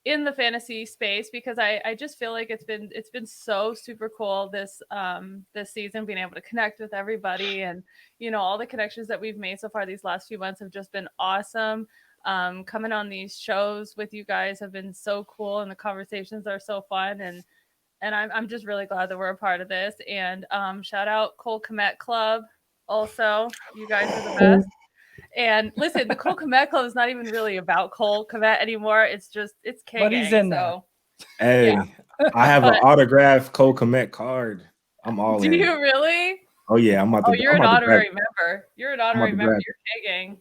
in the fantasy space, because I just feel like it's been so super cool this season, being able to connect with everybody, and all the connections that we've made so far these last few months have just been awesome. Coming on these shows with you guys have been so cool, and the conversations are so fun, and I'm just really glad that we're a part of this. And shout out Cole Komet Club. Also, you guys are the best. And listen, the Cole Komet Club is not even really about Cole Komet anymore. It's K. But he's in there. Hey, yeah. I have an autographed Cole Komet card. I'm all in. Do you really? Oh yeah, I'm about to. You're an honorary member. You're an honorary member. You're K gang.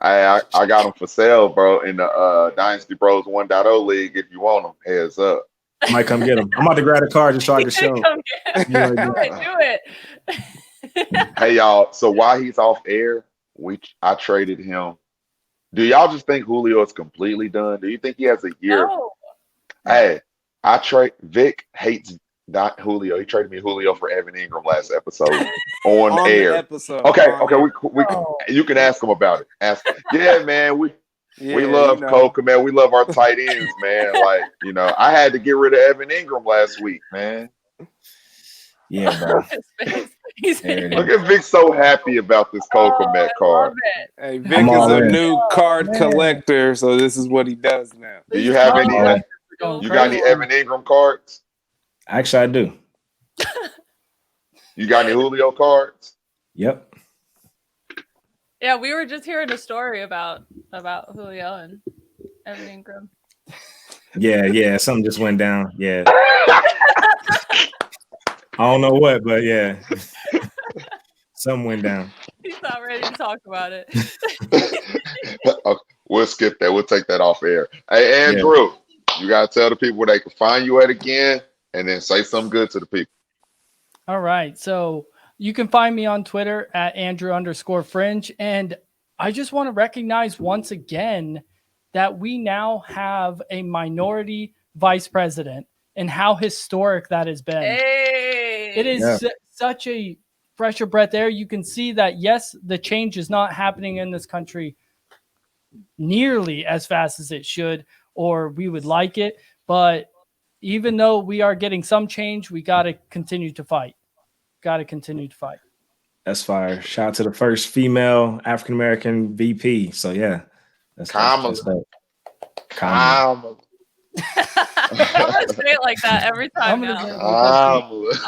I got them for sale, bro, in the Dynasty Bros 1.0 league. If you want them, heads up. I might come get them. I'm about to grab a card just so I can show them. Do it. Hey y'all, so while he's off air, I traded him. Do y'all just think Julio is completely done? Do you think he has a year? No. Hey, Vic hates not Julio. He traded me Julio for Evan Ingram last episode on air. Okay, you can ask him about it. Ask him. Yeah, man, we love Coca, man. We love our tight ends, man. Like, I had to get rid of Evan Ingram last week, man. Yeah, bro. Look at Vic so happy about this Cole Komet card. Hey, Vic is a new card collector, so this is what he does now. Do you have any? You got any Evan Ingram cards? Actually, I do. You got any Julio cards? Yep. Yeah, we were just hearing a story about Julio and Evan Ingram. Yeah, something just went down. Yeah. I don't know what, but yeah. Something went down. He's not ready to talk about it. Okay, we'll skip that. We'll take that off air. Hey, Andrew, you got to tell the people where they can find you at again, and then say something good to the people. All right. So you can find me on Twitter at Andrew_Fringe. And I just want to recognize once again that we now have a minority vice president, and how historic that has been. Hey. It is such a fresher breath air. You can see that, yes, the change is not happening in this country nearly as fast as it should, or we would like it. But even though we are getting some change, we got to continue to fight. That's fire. Shout out to the first female African-American VP. So, yeah. That's Kamala. I'm gonna say it like that every time now.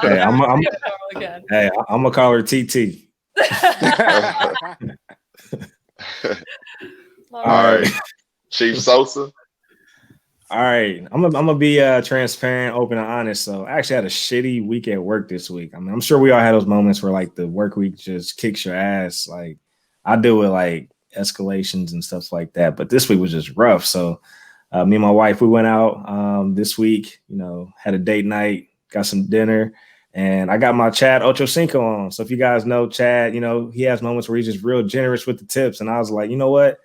I'm gonna call her TT. All right, Chief Sosa. All right, I'm gonna be transparent, open, and honest. So I actually had a shitty week at work this week. I mean, I'm sure we all had those moments where like the work week just kicks your ass. Like I deal with like escalations and stuff like that, but this week was just rough. So. Me and my wife, we went out this week, had a date night, got some dinner, and I got my Chad Ochocinco on. So if you guys know Chad, he has moments where he's just real generous with the tips. And I was like, you know what?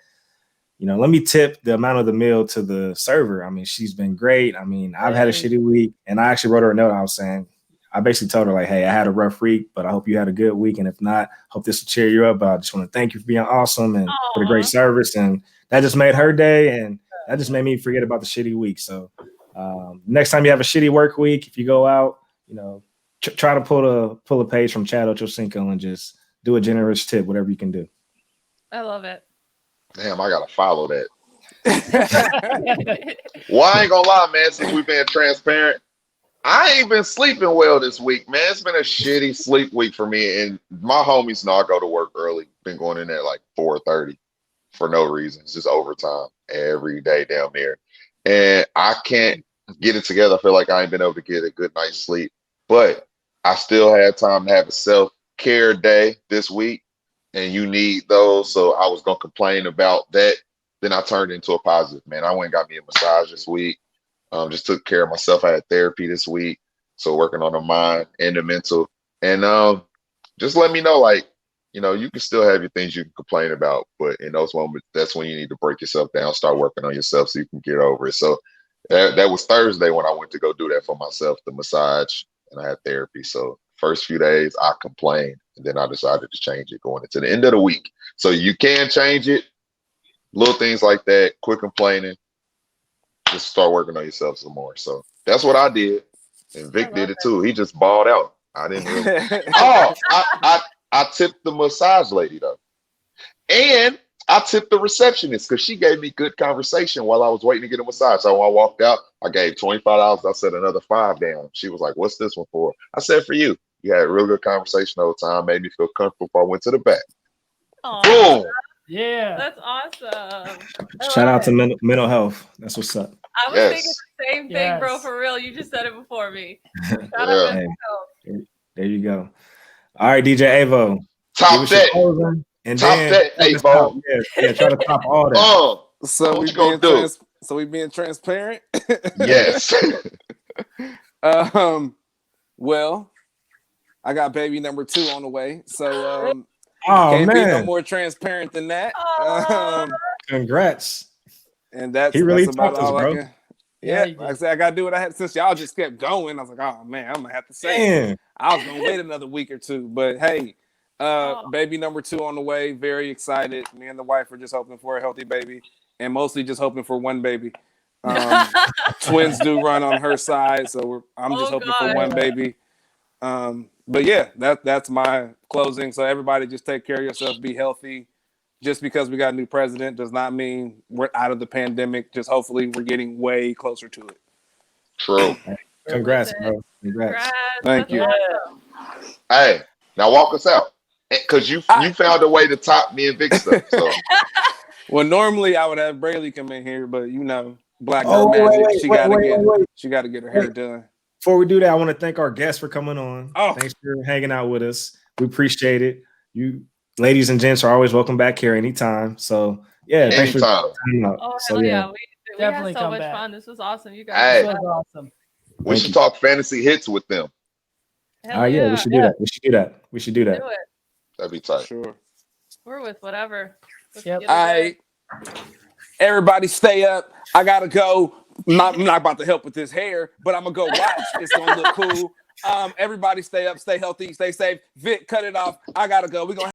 Let me tip the amount of the meal to the server. I mean, she's been great. I mean, I've had a shitty week. And I actually wrote her a note. I was saying, I basically told her like, hey, I had a rough week, but I hope you had a good week. And if not, hope this will cheer you up. But I just want to thank you for being awesome and for the great service. And that just made her day. And that just made me forget about the shitty week. So next time you have a shitty work week, if you go out, try to pull a page from Chad Ochocinco and just do a generous tip, whatever you can do. I love it. Damn, I gotta follow that. Well, I ain't gonna lie, man. Since we've been transparent, I ain't been sleeping well this week, man. It's been a shitty sleep week for me. And my homies know I go to work early. Been going in at like 4:30 for no reason. It's just overtime every day down there. And I can't get it together. I feel like I ain't been able to get a good night's sleep. But I still had time to have a self-care day this week. And you need those. So I was going to complain about that. Then I turned into a positive, man. I went and got me a massage this week. Just took care of myself. I had therapy this week. So working on the mind and the mental. And just let me know, like, you can still have your things you can complain about, but in those moments, that's when you need to break yourself down, start working on yourself so you can get over it. So that was Thursday when I went to go do that for myself, the massage, and I had therapy. So first few days I complained, and then I decided to change it going into the end of the week. So you can change it. little things like that. Quit complaining. Just start working on yourself some more. So that's what I did, and Vic did it too. He just balled out. I didn't really. Oh, I tipped the massage lady though, and I tipped the receptionist because she gave me good conversation while I was waiting to get a massage. So when I walked out, I gave $25. I said another $5 down. She was like, "What's this one for?" I said, "For you. You had a real good conversation the whole time. Made me feel comfortable before I went to the back." Aw, Boom. Yeah. that's awesome. Shout out to mental health. That's what's up. I was Yes. thinking the same thing, bro. Yes. For real, you just said it before me. Shout Yeah. out mental health. There you go. All right, DJ Avo. Give Top us your that. closing, and Top then that, try to Avo. top- yeah, try to top all that. So What we you gonna being do? so we being transparent. Yes. Well, I got baby number 2 on the way. So Oh can't be no man, more transparent than that. Aw. congrats. And that's He really that's about topped us, all I bro. can. Yeah, Yeah, he did. like I said, I gotta do what I had since y'all just kept going. I was like, oh man, I'm gonna have to say it. Man, I was gonna wait another week or two, but hey, baby number 2 on the way. Very excited. Me and the wife are just hoping for a healthy baby, and mostly just hoping for one baby. Twins do run on her side, so I'm just hoping for God. one baby. But yeah, that's my closing. So everybody, just take care of yourself. Be healthy. Just because we got a new president does not mean we're out of the pandemic. Just hopefully we're getting way closer to it. True. congrats, bro. Congrats. Thank That's you. awesome. Hey, now walk us out. Because you found a way to top me and Vic stuff. So Well, normally I would have Braylee come in here, but you know, Black Oh, Girl Magic. wait, She wait, gotta wait, get wait. she gotta get her hair done. Before we do that, I want to thank our guests for coming on. Oh. Thanks for hanging out with us. We appreciate it. You ladies and gents are always welcome back here anytime. So yeah, thanks for anytime. coming out. Oh, So hell yeah. yeah. We Definitely had so come much back. fun. This was awesome. You guys. Hey. This was awesome. We Thank should you. talk fantasy hits with them. Hell Yeah, we should do that. We should do that. We should do that. Do it. That'd be tight. Sure. We're with whatever. Yep. Get it All done. right. Everybody stay up. I gotta go. I'm not about to help with this hair, but I'm gonna go watch. It's gonna look cool. Everybody stay up, stay healthy, stay safe. Vic, cut it off. I gotta go. We're gonna